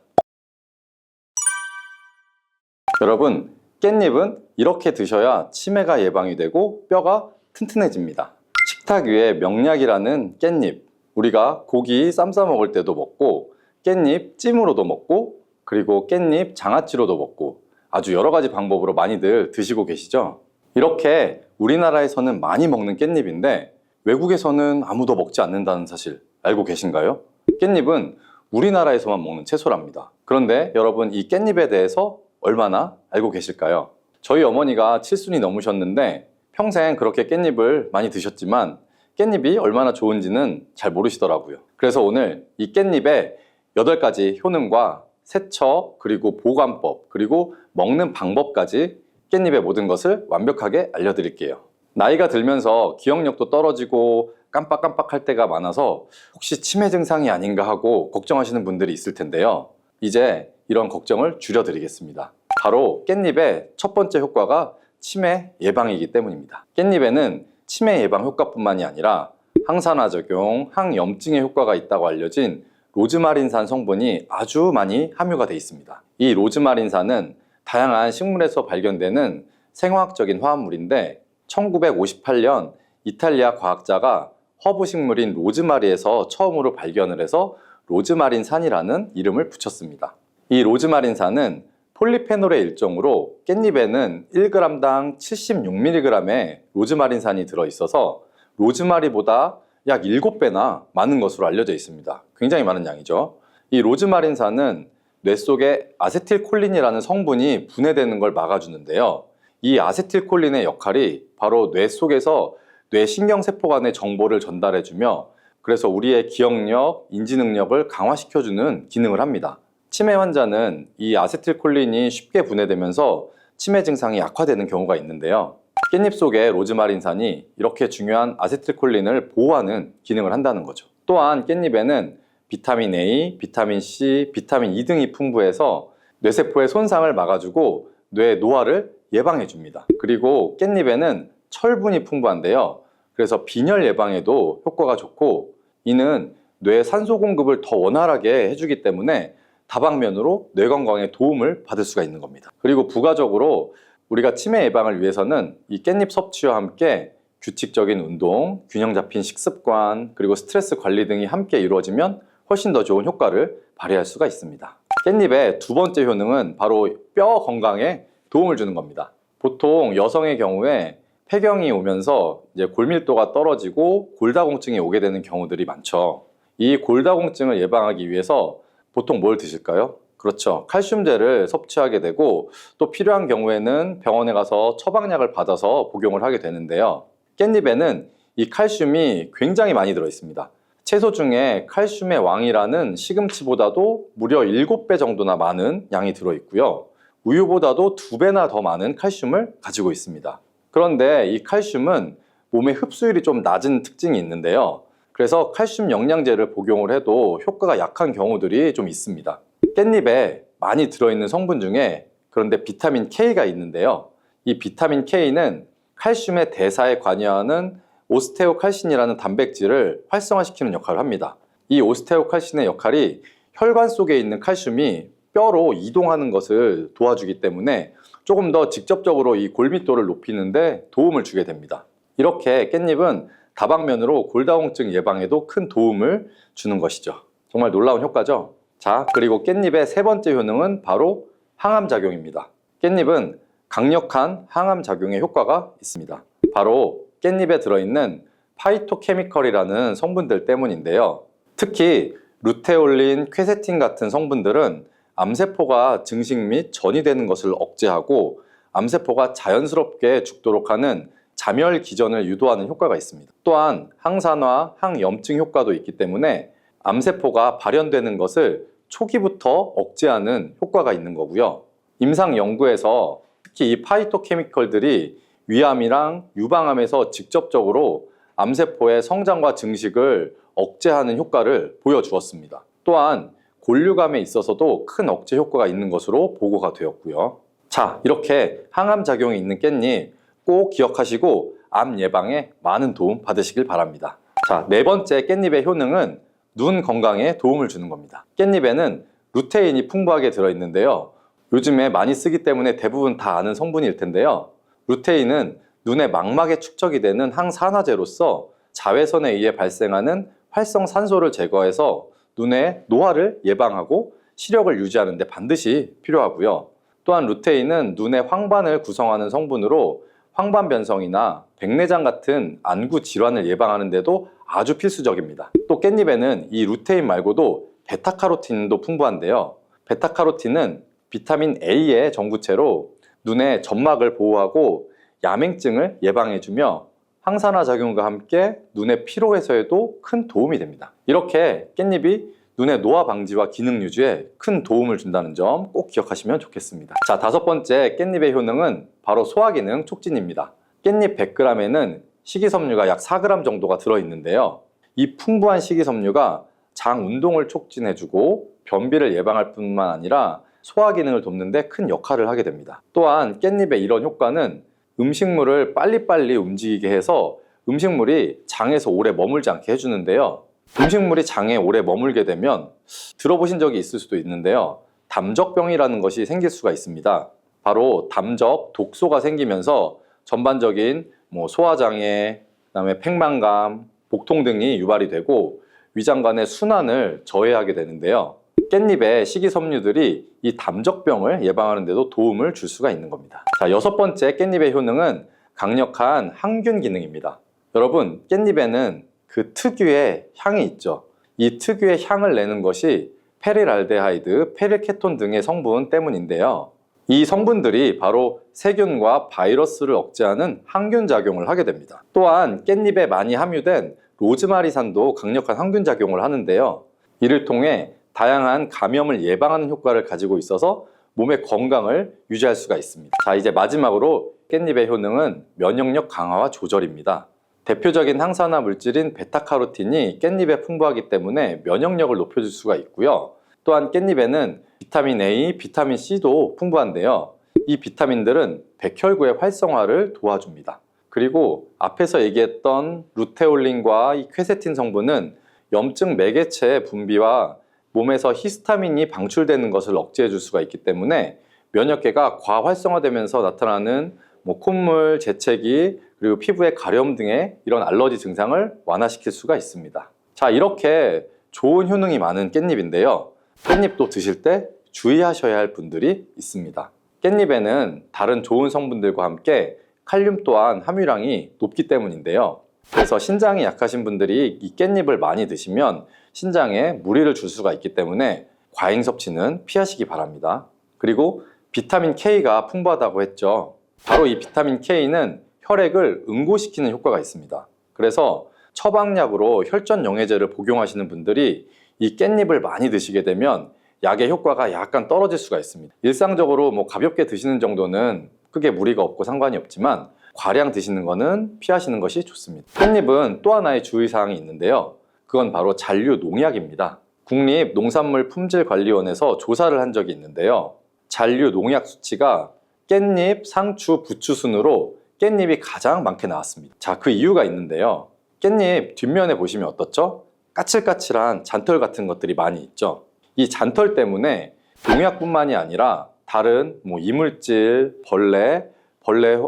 S2: 여러분, 깻잎은 이렇게 드셔야 치매가 예방이 되고 뼈가 튼튼해집니다. 식탁 위에 명약이라는 깻잎, 우리가 고기 쌈 싸 먹을 때도 먹고 깻잎 찜으로도 먹고 그리고 깻잎 장아찌로도 먹고 아주 여러 가지 방법으로 많이들 드시고 계시죠? 이렇게 우리나라에서는 많이 먹는 깻잎인데 외국에서는 아무도 먹지 않는다는 사실 알고 계신가요? 깻잎은 우리나라에서만 먹는 채소랍니다. 그런데 여러분, 이 깻잎에 대해서 얼마나 알고 계실까요? 저희 어머니가 7순이 넘으셨는데 평생 그렇게 깻잎을 많이 드셨지만 깻잎이 얼마나 좋은지는 잘 모르시더라고요. 그래서 오늘 이 깻잎의 8가지 효능과 세척, 그리고 보관법, 그리고 먹는 방법까지 깻잎의 모든 것을 완벽하게 알려드릴게요. 나이가 들면서 기억력도 떨어지고 깜빡깜빡할 때가 많아서 혹시 치매 증상이 아닌가 하고 걱정하시는 분들이 있을 텐데요. 이제 이런 걱정을 줄여드리겠습니다. 바로 깻잎의 첫 번째 효과가 치매 예방이기 때문입니다. 깻잎에는 치매 예방 효과뿐만이 아니라 항산화 작용, 항염증의 효과가 있다고 알려진 로즈마린산 성분이 아주 많이 함유가 되어 있습니다. 이 로즈마린산은 다양한 식물에서 발견되는 생화학적인 화합물인데 1958년 이탈리아 과학자가 허브 식물인 로즈마리에서 처음으로 발견을 해서 로즈마린산이라는 이름을 붙였습니다. 이 로즈마린산은 폴리페놀의 일종으로 깻잎에는 1g당 76mg의 로즈마린산이 들어있어서 로즈마리보다 약 7배나 많은 것으로 알려져 있습니다. 굉장히 많은 양이죠. 이 로즈마린산은 뇌 속에 아세틸콜린이라는 성분이 분해되는 걸 막아주는데요. 이 아세틸콜린의 역할이 바로 뇌 속에서 뇌신경세포 간의 정보를 전달해주며 그래서 우리의 기억력, 인지 능력을 강화시켜주는 기능을 합니다. 치매 환자는 이 아세틸콜린이 쉽게 분해되면서 치매 증상이 약화되는 경우가 있는데요. 깻잎 속의 로즈마린산이 이렇게 중요한 아세틸콜린을 보호하는 기능을 한다는 거죠. 또한 깻잎에는 비타민 A, 비타민 C, 비타민 E 등이 풍부해서 뇌세포의 손상을 막아주고 뇌 노화를 예방해줍니다. 그리고 깻잎에는 철분이 풍부한데요. 그래서 빈혈 예방에도 효과가 좋고 이는 뇌 산소 공급을 더 원활하게 해주기 때문에 다방면으로 뇌 건강에 도움을 받을 수가 있는 겁니다. 그리고 부가적으로 우리가 치매 예방을 위해서는 이 깻잎 섭취와 함께 규칙적인 운동, 균형 잡힌 식습관, 그리고 스트레스 관리 등이 함께 이루어지면 훨씬 더 좋은 효과를 발휘할 수가 있습니다. 깻잎의 두 번째 효능은 바로 뼈 건강에 도움을 주는 겁니다. 보통 여성의 경우에 폐경이 오면서 이제 골밀도가 떨어지고 골다공증이 오게 되는 경우들이 많죠. 이 골다공증을 예방하기 위해서 보통 뭘 드실까요? 그렇죠. 칼슘제를 섭취하게 되고 또 필요한 경우에는 병원에 가서 처방약을 받아서 복용을 하게 되는데요. 깻잎에는 이 칼슘이 굉장히 많이 들어 있습니다. 채소 중에 칼슘의 왕이라는 시금치보다도 무려 7배 정도나 많은 양이 들어 있고요. 우유보다도 2배나 더 많은 칼슘을 가지고 있습니다. 그런데 이 칼슘은 몸의 흡수율이 좀 낮은 특징이 있는데요. 그래서 칼슘 영양제를 복용을 해도 효과가 약한 경우들이 좀 있습니다. 깻잎에 많이 들어있는 성분 중에 그런데 비타민 K가 있는데요. 이 비타민 K는 칼슘의 대사에 관여하는 오스테오칼신이라는 단백질을 활성화시키는 역할을 합니다. 이 오스테오칼신의 역할이 혈관 속에 있는 칼슘이 뼈로 이동하는 것을 도와주기 때문에 조금 더 직접적으로 이 골밀도를 높이는 데 도움을 주게 됩니다. 이렇게 깻잎은 다방면으로 골다공증 예방에도 큰 도움을 주는 것이죠. 정말 놀라운 효과죠? 자, 그리고 깻잎의 세 번째 효능은 바로 항암작용입니다. 깻잎은 강력한 항암작용의 효과가 있습니다. 바로 깻잎에 들어있는 파이토케미컬이라는 성분들 때문인데요. 특히 루테올린, 퀘세틴 같은 성분들은 암세포가 증식 및 전이 되는 것을 억제하고 암세포가 자연스럽게 죽도록 하는 자멸 기전을 유도하는 효과가 있습니다. 또한 항산화, 항염증 효과도 있기 때문에 암세포가 발현되는 것을 초기부터 억제하는 효과가 있는 거고요. 임상 연구에서 특히 이 파이토케미컬들이 위암이랑 유방암에서 직접적으로 암세포의 성장과 증식을 억제하는 효과를 보여주었습니다. 또한 골류감에 있어서도 큰 억제 효과가 있는 것으로 보고가 되었고요. 자, 이렇게 항암 작용이 있는 깻잎 꼭 기억하시고 암 예방에 많은 도움 받으시길 바랍니다. 자, 네 번째 깻잎의 효능은 눈 건강에 도움을 주는 겁니다. 깻잎에는 루테인이 풍부하게 들어있는데요. 요즘에 많이 쓰기 때문에 대부분 다 아는 성분일 텐데요. 루테인은 눈의 망막에 축적이 되는 항산화제로서 자외선에 의해 발생하는 활성산소를 제거해서 눈의 노화를 예방하고 시력을 유지하는 데 반드시 필요하고요. 또한 루테인은 눈의 황반을 구성하는 성분으로 황반 변성이나 백내장 같은 안구 질환을 예방하는 데도 아주 필수적입니다. 또 깻잎에는 이 루테인 말고도 베타카로틴도 풍부한데요. 베타카로틴은 비타민 A의 전구체로 눈의 점막을 보호하고 야맹증을 예방해주며 항산화 작용과 함께 눈의 피로 해소에도 큰 도움이 됩니다. 이렇게 깻잎이 눈의 노화 방지와 기능 유지에 큰 도움을 준다는 점 꼭 기억하시면 좋겠습니다. 자, 다섯 번째 깻잎의 효능은 바로 소화기능 촉진입니다. 깻잎 100g에는 식이섬유가 약 4g 정도가 들어있는데요. 이 풍부한 식이섬유가 장 운동을 촉진해주고 변비를 예방할 뿐만 아니라 소화 기능을 돕는 데 큰 역할을 하게 됩니다. 또한 깻잎의 이런 효과는 음식물을 빨리빨리 움직이게 해서 음식물이 장에서 오래 머물지 않게 해주는데요. 음식물이 장에 오래 머물게 되면 들어보신 적이 있을 수도 있는데요. 담적병이라는 것이 생길 수가 있습니다. 바로 담적, 독소가 생기면서 전반적인 소화장애, 그다음에 팽만감, 복통 등이 유발이 되고 위장관의 순환을 저해하게 되는데요. 깻잎의 식이섬유들이 이 담적병을 예방하는 데도 도움을 줄 수가 있는 겁니다. 자, 여섯 번째 깻잎의 효능은 강력한 항균 기능입니다. 여러분, 깻잎에는 그 특유의 향이 있죠. 이 특유의 향을 내는 것이 페릴알데하이드, 페릴케톤 등의 성분 때문인데요. 이 성분들이 바로 세균과 바이러스를 억제하는 항균 작용을 하게 됩니다. 또한 깻잎에 많이 함유된 로즈마리산도 강력한 항균 작용을 하는데요. 이를 통해 다양한 감염을 예방하는 효과를 가지고 있어서 몸의 건강을 유지할 수가 있습니다. 자, 이제 마지막으로 깻잎의 효능은 면역력 강화와 조절입니다. 대표적인 항산화 물질인 베타카로틴이 깻잎에 풍부하기 때문에 면역력을 높여줄 수가 있고요. 또한 깻잎에는 비타민 A, 비타민 C도 풍부한데요. 이 비타민들은 백혈구의 활성화를 도와줍니다. 그리고 앞에서 얘기했던 루테올린과 이 퀘세틴 성분은 염증 매개체의 분비와 몸에서 히스타민이 방출되는 것을 억제해 줄 수가 있기 때문에 면역계가 과활성화되면서 나타나는 콧물, 재채기, 그리고 피부의 가려움 등의 이런 알러지 증상을 완화시킬 수가 있습니다. 자, 이렇게 좋은 효능이 많은 깻잎인데요. 깻잎도 드실 때 주의하셔야 할 분들이 있습니다. 깻잎에는 다른 좋은 성분들과 함께 칼륨 또한 함유량이 높기 때문인데요. 그래서 신장이 약하신 분들이 이 깻잎을 많이 드시면 신장에 무리를 줄 수가 있기 때문에 과잉 섭취는 피하시기 바랍니다. 그리고 비타민 K가 풍부하다고 했죠. 바로 이 비타민 K는 혈액을 응고시키는 효과가 있습니다. 그래서 처방약으로 혈전 영해제를 복용하시는 분들이 이 깻잎을 많이 드시게 되면 약의 효과가 약간 떨어질 수가 있습니다. 일상적으로 가볍게 드시는 정도는 크게 무리가 없고 상관이 없지만 과량 드시는 거는 피하시는 것이 좋습니다. 깻잎은 또 하나의 주의사항이 있는데요. 그건 바로 잔류 농약입니다. 국립농산물품질관리원에서 조사를 한 적이 있는데요. 잔류 농약 수치가 깻잎, 상추, 부추 순으로 깻잎이 가장 많게 나왔습니다. 자, 그 이유가 있는데요. 깻잎 뒷면에 보시면 어떻죠? 까칠까칠한 잔털 같은 것들이 많이 있죠. 이 잔털 때문에 농약뿐만이 아니라 다른 이물질, 벌레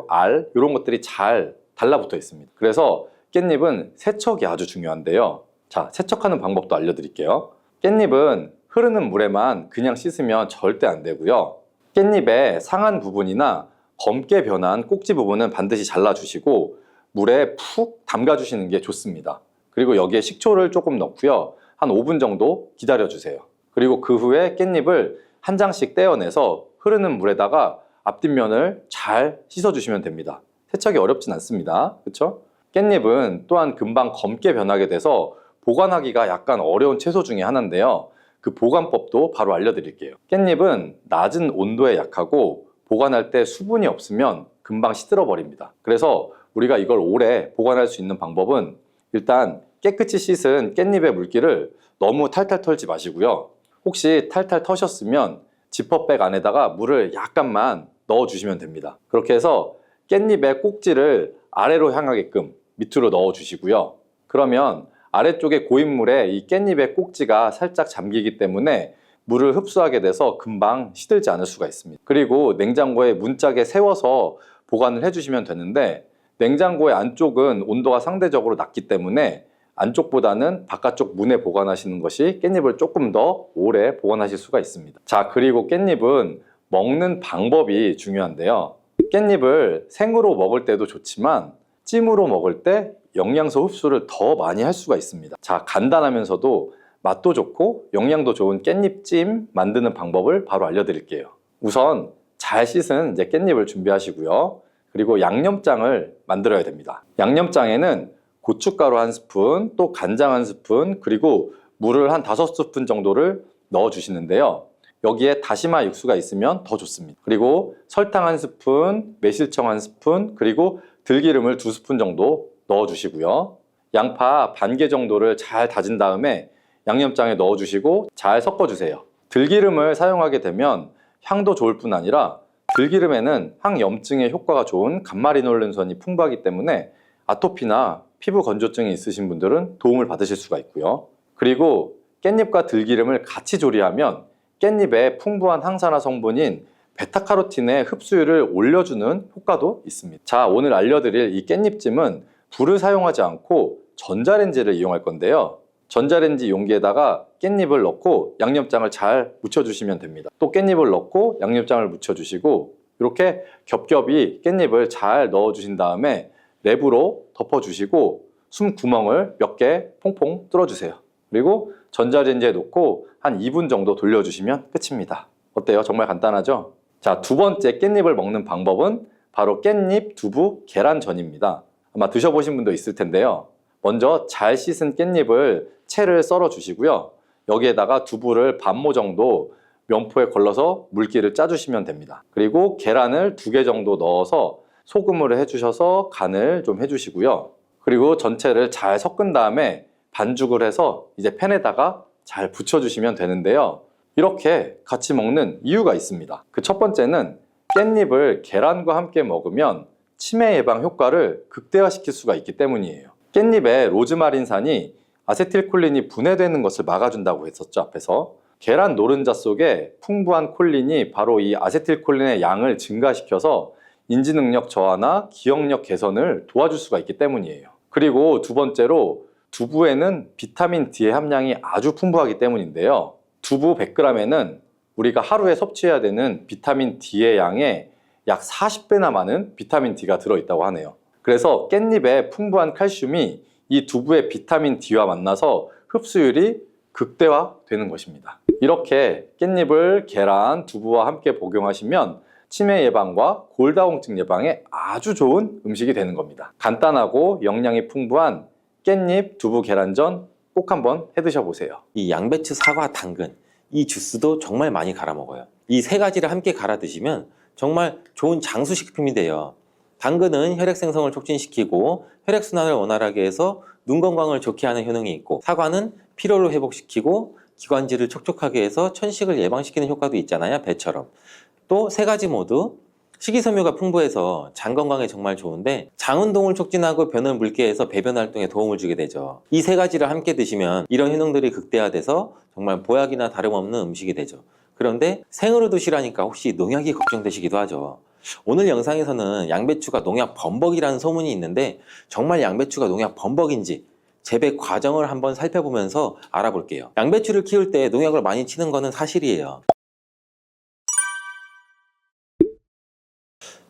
S2: 알 이런 것들이 잘 달라붙어 있습니다. 그래서 깻잎은 세척이 아주 중요한데요. 자, 세척하는 방법도 알려드릴게요. 깻잎은 흐르는 물에만 그냥 씻으면 절대 안 되고요. 깻잎의 상한 부분이나 검게 변한 꼭지 부분은 반드시 잘라주시고 물에 푹 담가주시는 게 좋습니다. 그리고 여기에 식초를 조금 넣고요. 한 5분 정도 기다려주세요. 그리고 그 후에 깻잎을 한 장씩 떼어내서 흐르는 물에다가 앞뒷면을 잘 씻어주시면 됩니다. 세척이 어렵진 않습니다. 그렇죠? 깻잎은 또한 금방 검게 변하게 돼서 보관하기가 약간 어려운 채소 중에 하나인데요. 그 보관법도 바로 알려드릴게요. 깻잎은 낮은 온도에 약하고 보관할 때 수분이 없으면 금방 시들어 버립니다. 그래서 우리가 이걸 오래 보관할 수 있는 방법은 일단 깨끗이 씻은 깻잎의 물기를 너무 탈탈 털지 마시고요. 혹시 탈탈 터셨으면 지퍼백 안에다가 물을 약간만 넣어주시면 됩니다. 그렇게 해서 깻잎의 꼭지를 아래로 향하게끔 밑으로 넣어주시고요. 그러면 아래쪽에 고인물에 이 깻잎의 꼭지가 살짝 잠기기 때문에 물을 흡수하게 돼서 금방 시들지 않을 수가 있습니다. 그리고 냉장고에 문짝에 세워서 보관을 해주시면 되는데 냉장고의 안쪽은 온도가 상대적으로 낮기 때문에 안쪽보다는 바깥쪽 문에 보관하시는 것이 깻잎을 조금 더 오래 보관하실 수가 있습니다. 자, 그리고 깻잎은 먹는 방법이 중요한데요. 깻잎을 생으로 먹을 때도 좋지만 찜으로 먹을 때 영양소 흡수를 더 많이 할 수가 있습니다. 자, 간단하면서도 맛도 좋고 영양도 좋은 깻잎찜 만드는 방법을 바로 알려드릴게요. 우선 잘 씻은 이제 깻잎을 준비하시고요. 그리고 양념장을 만들어야 됩니다. 양념장에는 고춧가루 1스푼, 또 간장 1스푼, 그리고 물을 한 5스푼 정도를 넣어주시는데요. 여기에 다시마 육수가 있으면 더 좋습니다. 그리고 설탕 1스푼, 매실청 1스푼, 그리고 들기름을 2스푼 정도 넣어주시고요. 양파 반 개 정도를 잘 다진 다음에 양념장에 넣어주시고 잘 섞어주세요. 들기름을 사용하게 되면 향도 좋을 뿐 아니라 들기름에는 항염증에 효과가 좋은 감마리놀렌산이 풍부하기 때문에 아토피나 피부 건조증이 있으신 분들은 도움을 받으실 수가 있고요. 그리고 깻잎과 들기름을 같이 조리하면 깻잎의 풍부한 항산화 성분인 베타카로틴의 흡수율을 올려주는 효과도 있습니다. 자, 오늘 알려드릴 이 깻잎찜은 불을 사용하지 않고 전자레인지를 이용할 건데요. 전자레인지 용기에다가 깻잎을 넣고 양념장을 잘 묻혀주시면 됩니다. 또 깻잎을 넣고 양념장을 묻혀주시고 이렇게 겹겹이 깻잎을 잘 넣어주신 다음에 랩으로 덮어주시고 숨 구멍을 몇 개 퐁퐁 뚫어주세요. 그리고 전자레인지에 놓고 한 2분 정도 돌려주시면 끝입니다. 어때요? 정말 간단하죠? 자, 두 번째 깻잎을 먹는 방법은 바로 깻잎 두부 계란전입니다. 아마 드셔보신 분도 있을 텐데요. 먼저 잘 씻은 깻잎을 채를 썰어 주시고요. 여기에다가 두부를 반모 정도 면포에 걸러서 물기를 짜주시면 됩니다. 그리고 계란을 2개 정도 넣어서 소금으로 해주셔서 간을 좀 해주시고요. 그리고 전체를 잘 섞은 다음에 반죽을 해서 이제 팬에다가 잘 부쳐주시면 되는데요. 이렇게 같이 먹는 이유가 있습니다. 그 첫 번째는 깻잎을 계란과 함께 먹으면 치매 예방 효과를 극대화시킬 수가 있기 때문이에요. 깻잎에 로즈마린산이 아세틸콜린이 분해되는 것을 막아준다고 했었죠, 앞에서. 계란 노른자 속에 풍부한 콜린이 바로 이 아세틸콜린의 양을 증가시켜서 인지 능력 저하나 기억력 개선을 도와줄 수가 있기 때문이에요. 그리고 두 번째로 두부에는 비타민 D의 함량이 아주 풍부하기 때문인데요. 두부 100g에는 우리가 하루에 섭취해야 되는 비타민 D의 양의 약 40배나 많은 비타민 D가 들어있다고 하네요. 그래서 깻잎에 풍부한 칼슘이 이 두부의 비타민 D와 만나서 흡수율이 극대화되는 것입니다. 이렇게 깻잎을 계란, 두부와 함께 복용하시면 치매 예방과 골다공증 예방에 아주 좋은 음식이 되는 겁니다. 간단하고 영양이 풍부한 깻잎 두부 계란전 꼭 한번 해 드셔보세요.
S1: 이 양배추, 사과, 당근 이 주스도 정말 많이 갈아 먹어요. 이 세 가지를 함께 갈아 드시면 정말 좋은 장수식품이 돼요. 당근은 혈액 생성을 촉진시키고 혈액순환을 원활하게 해서 눈 건강을 좋게 하는 효능이 있고, 사과는 피로를 회복시키고 기관지를 촉촉하게 해서 천식을 예방시키는 효과도 있잖아요, 배처럼. 또 세 가지 모두 식이섬유가 풍부해서 장 건강에 정말 좋은데 장 운동을 촉진하고 변을 묽게 해서 배변 활동에 도움을 주게 되죠. 이 세 가지를 함께 드시면 이런 효능들이 극대화돼서 정말 보약이나 다름없는 음식이 되죠. 그런데 생으로 드시라니까 혹시 농약이 걱정되시기도 하죠. 오늘 영상에서는 양배추가 농약 범벅이라는 소문이 있는데 정말 양배추가 농약 범벅인지 재배 과정을 한번 살펴보면서 알아볼게요. 양배추를 키울 때 농약을 많이 치는 거는 사실이에요.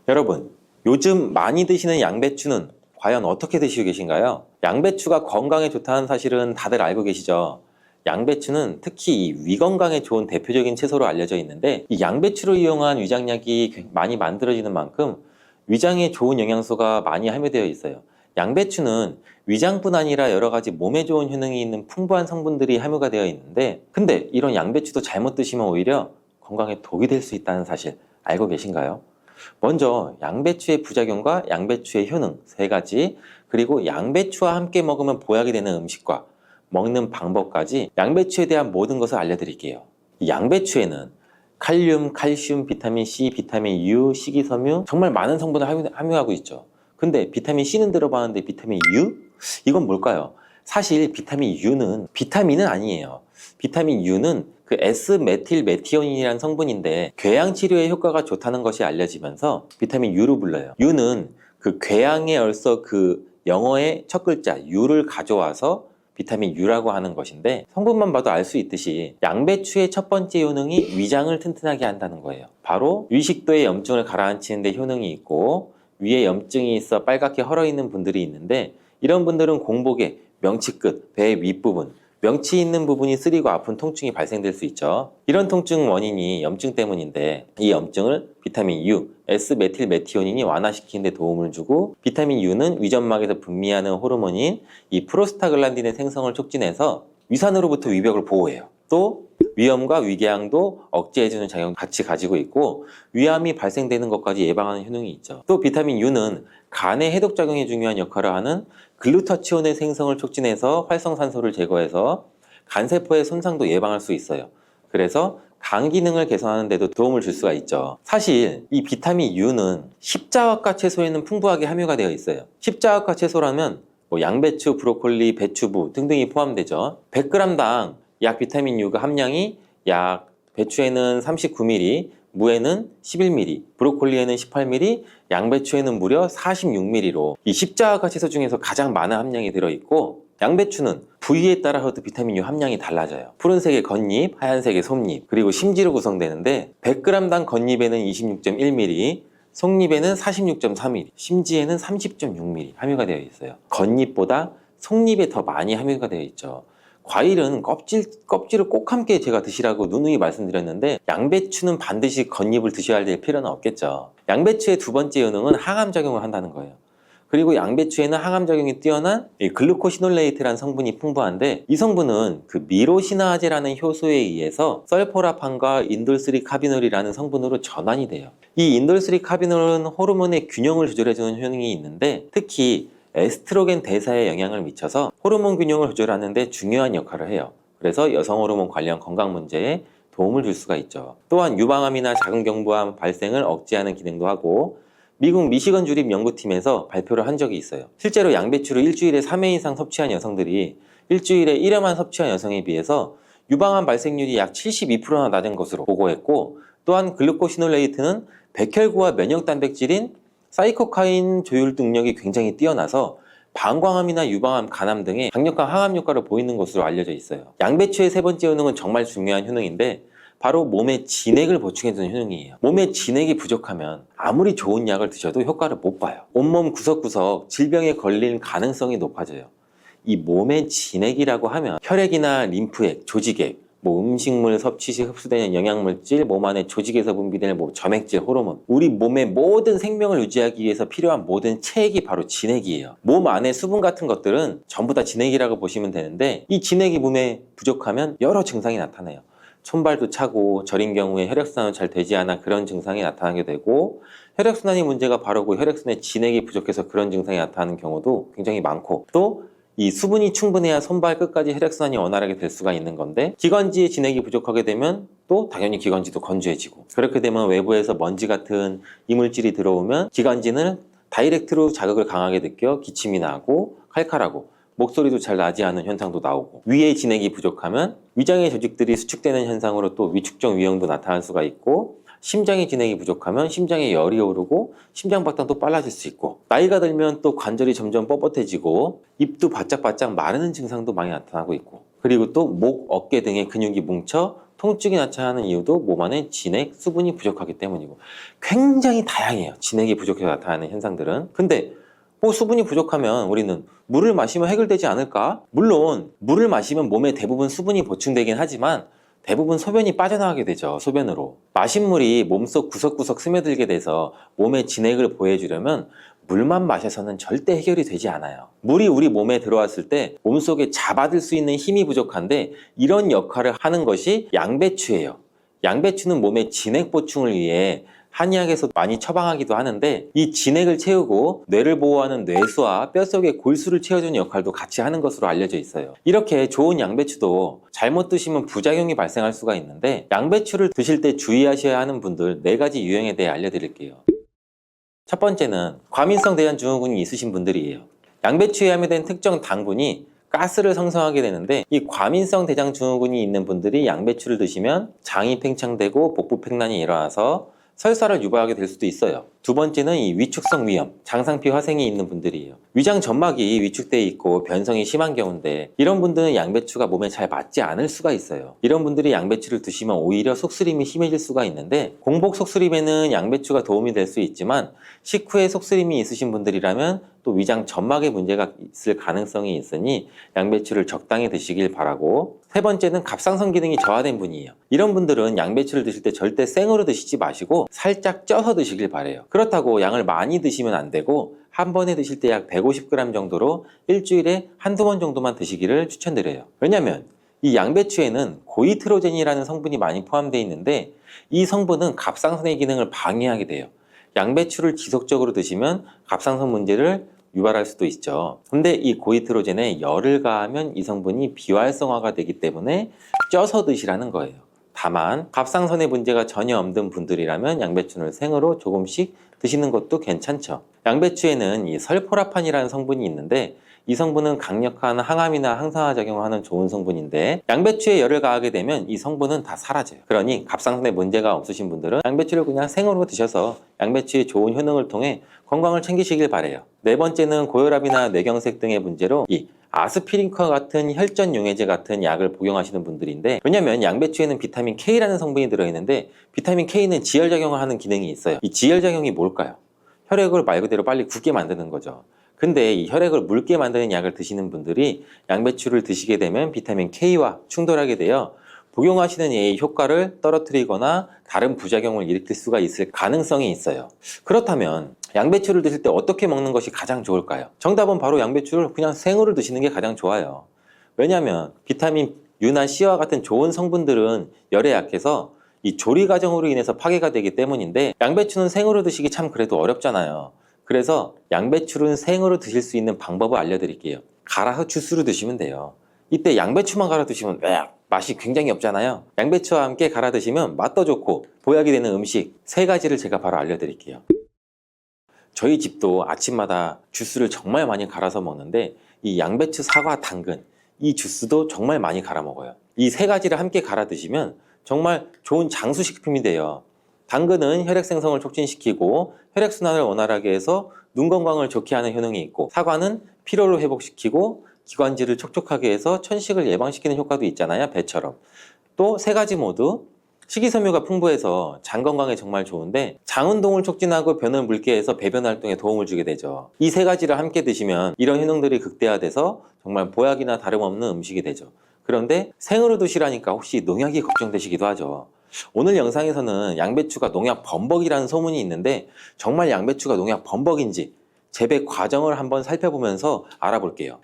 S1: 여러분, 요즘 많이 드시는 양배추는 과연 어떻게 드시고 계신가요? 양배추가 건강에 좋다는 사실은 다들 알고 계시죠? 양배추는 특히 이 위 건강에 좋은 대표적인 채소로 알려져 있는데, 이 양배추를 이용한 위장약이 많이 만들어지는 만큼 위장에 좋은 영양소가 많이 함유되어 있어요. 양배추는 위장뿐 아니라 여러 가지 몸에 좋은 효능이 있는 풍부한 성분들이 함유가 되어 있는데, 근데 이런 양배추도 잘못 드시면 오히려 건강에 독이 될 수 있다는 사실 알고 계신가요? 먼저 양배추의 부작용과 양배추의 효능 세 가지, 그리고 양배추와 함께 먹으면 보약이 되는 음식과 먹는 방법까지 양배추에 대한 모든 것을 알려드릴게요. 이 양배추에는 칼륨, 칼슘, 비타민 C, 비타민 U, 식이섬유 정말 많은 성분을 함유하고 있죠. 근데 비타민 C는 들어봤는데 비타민 U? 이건 뭘까요? 사실 비타민 U는 비타민은 아니에요. 비타민 U는 그 S메틸메티오닌이라는 성분인데 궤양 치료에 효과가 좋다는 것이 알려지면서 비타민 U로 불러요. U는 그 궤양에 얼서 그 영어의 첫 글자 U를 가져와서 비타민 U라고 하는 것인데, 성분만 봐도 알 수 있듯이 양배추의 첫 번째 효능이 위장을 튼튼하게 한다는 거예요. 바로 위식도의 염증을 가라앉히는 데 효능이 있고, 위에 염증이 있어 빨갛게 헐어있는 분들이 있는데, 이런 분들은 공복에 명치 끝, 배 윗부분, 명치 있는 부분이 쓰리고 아픈 통증이 발생될 수 있죠. 이런 통증 원인이 염증 때문인데, 이 염증을 비타민 U, S메틸메티오닌이 완화시키는 데 도움을 주고, 비타민 U는 위점막에서 분비하는 호르몬인 이 프로스타글란딘의 생성을 촉진해서 위산으로부터 위벽을 보호해요. 또 위염과 위궤양도 억제해주는 작용을 같이 가지고 있고, 위암이 발생되는 것까지 예방하는 효능이 있죠. 또 비타민 U는 간의 해독작용에 중요한 역할을 하는 글루타치온의 생성을 촉진해서 활성산소를 제거해서 간세포의 손상도 예방할 수 있어요. 그래서 간 기능을 개선하는 데도 도움을 줄 수가 있죠. 사실 이 비타민 U는 십자화과 채소에는 풍부하게 함유가 되어 있어요. 십자화과 채소라면 뭐 양배추, 브로콜리, 배추부 등등이 포함되죠. 100g당 약 비타민 U가 함량이 약 배추에는 39mg, 무에는 11mg, 브로콜리에는 18mg, 양배추에는 무려 46mg로 이 십자화과 채소 중에서 가장 많은 함량이 들어있고, 양배추는 부위에 따라서도 비타민 U 함량이 달라져요. 푸른색의 겉잎, 하얀색의 속잎, 그리고 심지로 구성되는데 100g당 겉잎에는 26.1mg, 속잎에는 46.3mg, 심지에는 30.6mg 함유가 되어 있어요. 겉잎보다 속잎에 더 많이 함유가 되어 있죠. 과일은 껍질을 꼭 함께 제가 드시라고 누누이 말씀드렸는데, 양배추는 반드시 겉잎을 드셔야 될 필요는 없겠죠. 양배추의 두 번째 효능은 항암작용을 한다는 거예요. 그리고 양배추에는 항암작용이 뛰어난 글루코시놀레이트라는 성분이 풍부한데, 이 성분은 그 미로시나아제라는 효소에 의해서 설포라판과 인돌3카비놀이라는 성분으로 전환이 돼요. 이 인돌3카비놀은 호르몬의 균형을 조절해주는 효능이 있는데, 특히 에스트로겐 대사에 영향을 미쳐서 호르몬 균형을 조절하는 데 중요한 역할을 해요. 그래서 여성 호르몬 관련 건강 문제에 도움을 줄 수가 있죠. 또한 유방암이나 자궁경부암 발생을 억제하는 기능도 하고, 미국 미시건 주립 연구팀에서 발표를 한 적이 있어요. 실제로 양배추를 일주일에 3회 이상 섭취한 여성들이 일주일에 1회만 섭취한 여성에 비해서 유방암 발생률이 약 72%나 낮은 것으로 보고했고, 또한 글루코시놀레이트는 백혈구와 면역 단백질인 사이코카인 조율 능력이 굉장히 뛰어나서 방광암이나 유방암, 간암 등의 강력한 항암 효과를 보이는 것으로 알려져 있어요. 양배추의 세 번째 효능은 정말 중요한 효능인데, 바로 몸에 진액을 보충해주는 효능이에요. 몸에 진액이 부족하면 아무리 좋은 약을 드셔도 효과를 못 봐요. 온몸 구석구석 질병에 걸릴 가능성이 높아져요. 이 몸의 진액이라고 하면 혈액이나 림프액, 조직액, 음식물 섭취 시 흡수되는 영양물질, 몸 안에 조직에서 분비되는 점액질, 호르몬, 우리 몸의 모든 생명을 유지하기 위해서 필요한 모든 체액이 바로 진액이에요. 몸 안에 수분 같은 것들은 전부 다 진액이라고 보시면 되는데, 이 진액이 몸에 부족하면 여러 증상이 나타나요. 손발도 차고, 저린 경우에 혈액순환이 잘 되지 않아 그런 증상이 나타나게 되고, 혈액순환이 문제가 바로고 혈액순환에 진액이 부족해서 그런 증상이 나타나는 경우도 굉장히 많고, 또 이 수분이 충분해야 손발 끝까지 혈액순환이 원활하게 될 수가 있는 건데, 기관지에 진액이 부족하게 되면 또 당연히 기관지도 건조해지고, 그렇게 되면 외부에서 먼지 같은 이물질이 들어오면 기관지는 다이렉트로 자극을 강하게 느껴 기침이 나고 칼칼하고 목소리도 잘 나지 않는 현상도 나오고, 위에 진액이 부족하면 위장의 조직들이 수축되는 현상으로 또 위축적 위형도 나타날 수가 있고, 심장의 진액이 부족하면 심장에 열이 오르고 심장박동도 빨라질 수 있고, 나이가 들면 또 관절이 점점 뻣뻣해지고 입도 바짝바짝 마르는 증상도 많이 나타나고 있고, 그리고 또 목, 어깨 등의 근육이 뭉쳐 통증이 나타나는 이유도 몸 안에 진액, 수분이 부족하기 때문이고, 굉장히 다양해요. 진액이 부족해서 나타나는 현상들은. 근데 수분이 부족하면 우리는 물을 마시면 해결되지 않을까? 물론 물을 마시면 몸에 대부분 수분이 보충되긴 하지만 대부분 소변이 빠져나가게 되죠. 소변으로. 마신 물이 몸속 구석구석 스며들게 돼서 몸에 진액을 보해주려면 물만 마셔서는 절대 해결이 되지 않아요. 물이 우리 몸에 들어왔을 때 몸속에 잡아들 수 있는 힘이 부족한데, 이런 역할을 하는 것이 양배추예요. 양배추는 몸의 진액 보충을 위해 한의학에서 많이 처방하기도 하는데 이 진액을 채우고 뇌를 보호하는 뇌수와 뼛속의 골수를 채워주는 역할도 같이 하는 것으로 알려져 있어요. 이렇게 좋은 양배추도 잘못 드시면 부작용이 발생할 수가 있는데 양배추를 드실 때 주의하셔야 하는 분들 4가지 유형에 대해 알려드릴게요. 첫 번째는 과민성 대장증후군이 있으신 분들이에요. 양배추에 함유된 특정 당분이 가스를 생성하게 되는데 이 과민성 대장증후군이 있는 분들이 양배추를 드시면 장이 팽창되고 복부팽만이 일어나서 설사를 유발하게 될 수도 있어요. 두 번째는 이 위축성 위염, 장상피 화생이 있는 분들이에요. 위장 점막이 위축돼 있고 변성이 심한 경우인데 이런 분들은 양배추가 몸에 잘 맞지 않을 수가 있어요. 이런 분들이 양배추를 드시면 오히려 속쓰림이 심해질 수가 있는데 공복 속쓰림에는 양배추가 도움이 될 수 있지만 식후에 속쓰림이 있으신 분들이라면 또 위장 점막에 문제가 있을 가능성이 있으니 양배추를 적당히 드시길 바라고, 세 번째는 갑상선 기능이 저하된 분이에요. 이런 분들은 양배추를 드실 때 절대 생으로 드시지 마시고 살짝 쪄서 드시길 바래요. 그렇다고 양을 많이 드시면 안 되고 한 번에 드실 때 약 150g 정도로 일주일에 한두 번 정도만 드시기를 추천드려요. 왜냐면 이 양배추에는 고이트로젠이라는 성분이 많이 포함되어 있는데 이 성분은 갑상선의 기능을 방해하게 돼요. 양배추를 지속적으로 드시면 갑상선 문제를 유발할 수도 있죠. 근데 이 고이트로젠에 열을 가하면 이 성분이 비활성화가 되기 때문에 쪄서 드시라는 거예요. 다만 갑상선에 문제가 전혀 없는 분들이라면 양배추를 생으로 조금씩 드시는 것도 괜찮죠. 양배추에는 이 설포라판이라는 성분이 있는데 이 성분은 강력한 항암이나 항산화 작용을 하는 좋은 성분인데 양배추에 열을 가하게 되면 이 성분은 다 사라져요. 그러니 갑상선에 문제가 없으신 분들은 양배추를 그냥 생으로 드셔서 양배추의 좋은 효능을 통해 건강을 챙기시길 바래요. 네 번째는 고혈압이나 뇌경색 등의 문제로 이 아스피린과 같은 혈전 용해제 같은 약을 복용하시는 분들인데, 왜냐면 양배추에는 비타민 K라는 성분이 들어있는데 비타민 K는 지혈작용을 하는 기능이 있어요. 이 지혈작용이 뭘까요? 혈액을 말 그대로 빨리 굳게 만드는 거죠. 근데 이 혈액을 묽게 만드는 약을 드시는 분들이 양배추를 드시게 되면 비타민 K와 충돌하게 되어 복용하시는 약의 효과를 떨어뜨리거나 다른 부작용을 일으킬 수가 있을 가능성이 있어요. 그렇다면 양배추를 드실 때 어떻게 먹는 것이 가장 좋을까요? 정답은 바로 양배추를 그냥 생으로 드시는 게 가장 좋아요. 왜냐하면 비타민 U나 C와 같은 좋은 성분들은 열에 약해서 이 조리 과정으로 인해서 파괴가 되기 때문인데 양배추는 생으로 드시기 참 그래도 어렵잖아요. 그래서 양배추를 생으로 드실 수 있는 방법을 알려드릴게요. 갈아서 주스로 드시면 돼요. 이때 양배추만 갈아 드시면 맛이 굉장히 없잖아요. 양배추와 함께 갈아 드시면 맛도 좋고 보약이 되는 음식 3가지를 제가 바로 알려드릴게요. 저희 집도 아침마다 주스를 정말 많이 갈아서 먹는데 이 양배추, 사과, 당근 이 주스도 정말 많이 갈아 먹어요. 이 3가지를 함께 갈아 드시면 정말 좋은 장수식품이 돼요. 당근은 혈액 생성을 촉진시키고 혈액순환을 원활하게 해서 눈 건강을 좋게 하는 효능이 있고, 사과는 피로를 회복시키고 기관지를 촉촉하게 해서 천식을 예방시키는 효과도 있잖아요, 배처럼. 또 3가지 모두 식이섬유가 풍부해서 장 건강에 정말 좋은데 장 운동을 촉진하고 변을 묽게 해서 배변 활동에 도움을 주게 되죠. 이 3가지를 함께 드시면 이런 효능들이 극대화돼서 정말 보약이나 다름없는 음식이 되죠. 그런데 생으로 드시라니까 혹시 농약이 걱정되시기도 하죠. 오늘 영상에서는 양배추가 농약 범벅이라는 소문이 있는데 정말 양배추가 농약 범벅인지 재배 과정을 한번 살펴보면서 알아볼게요.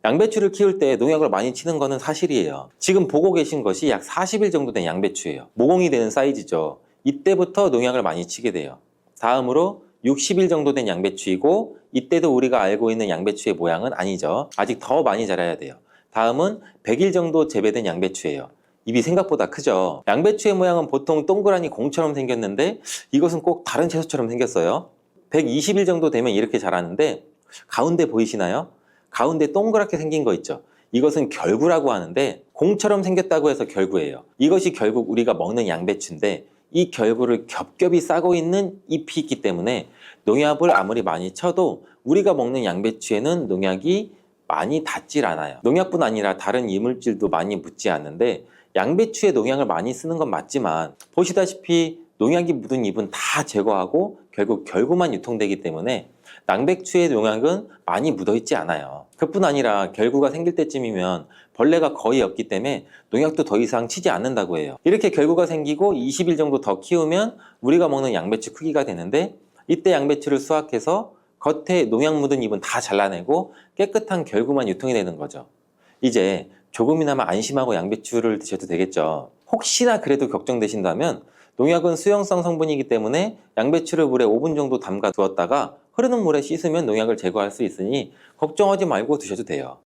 S1: 양배추를 키울 때 농약을 많이 치는 거는 사실이에요. 지금 보고 계신 것이 약 40일 정도 된 양배추예요. 모공이 되는 사이즈죠. 이때부터 농약을 많이 치게 돼요. 다음으로 60일 정도 된 양배추이고 이때도 우리가 알고 있는 양배추의 모양은 아니죠. 아직 더 많이 자라야 돼요. 다음은 100일 정도 재배된 양배추예요. 입이 생각보다 크죠. 양배추의 모양은 보통 동그라니 공처럼 생겼는데 이것은 꼭 다른 채소처럼 생겼어요. 120일 정도 되면 이렇게 자라는데 가운데 보이시나요? 가운데 동그랗게 생긴 거 있죠. 이것은 결구라고 하는데 공처럼 생겼다고 해서 결구예요. 이것이 결국 우리가 먹는 양배추인데 이 결구를 겹겹이 싸고 있는 잎이 있기 때문에 농약을 아무리 많이 쳐도 우리가 먹는 양배추에는 농약이 많이 닿질 않아요. 농약뿐 아니라 다른 이물질도 많이 묻지 않는데 양배추에 농약을 많이 쓰는 건 맞지만 보시다시피 농약이 묻은 잎은 다 제거하고 결국 결구만 유통되기 때문에 양배추의 농약은 많이 묻어있지 않아요. 그뿐 아니라 결구가 생길 때쯤이면 벌레가 거의 없기 때문에 농약도 더 이상 치지 않는다고 해요. 이렇게 결구가 생기고 20일 정도 더 키우면 우리가 먹는 양배추 크기가 되는데 이때 양배추를 수확해서 겉에 농약 묻은 잎은 다 잘라내고 깨끗한 결구만 유통이 되는 거죠. 이제 조금이나마 안심하고 양배추를 드셔도 되겠죠. 혹시나 그래도 걱정되신다면 농약은 수용성 성분이기 때문에 양배추를 물에 5분 정도 담가 두었다가 흐르는 물에 씻으면 농약을 제거할 수 있으니 걱정하지 말고 드셔도 돼요.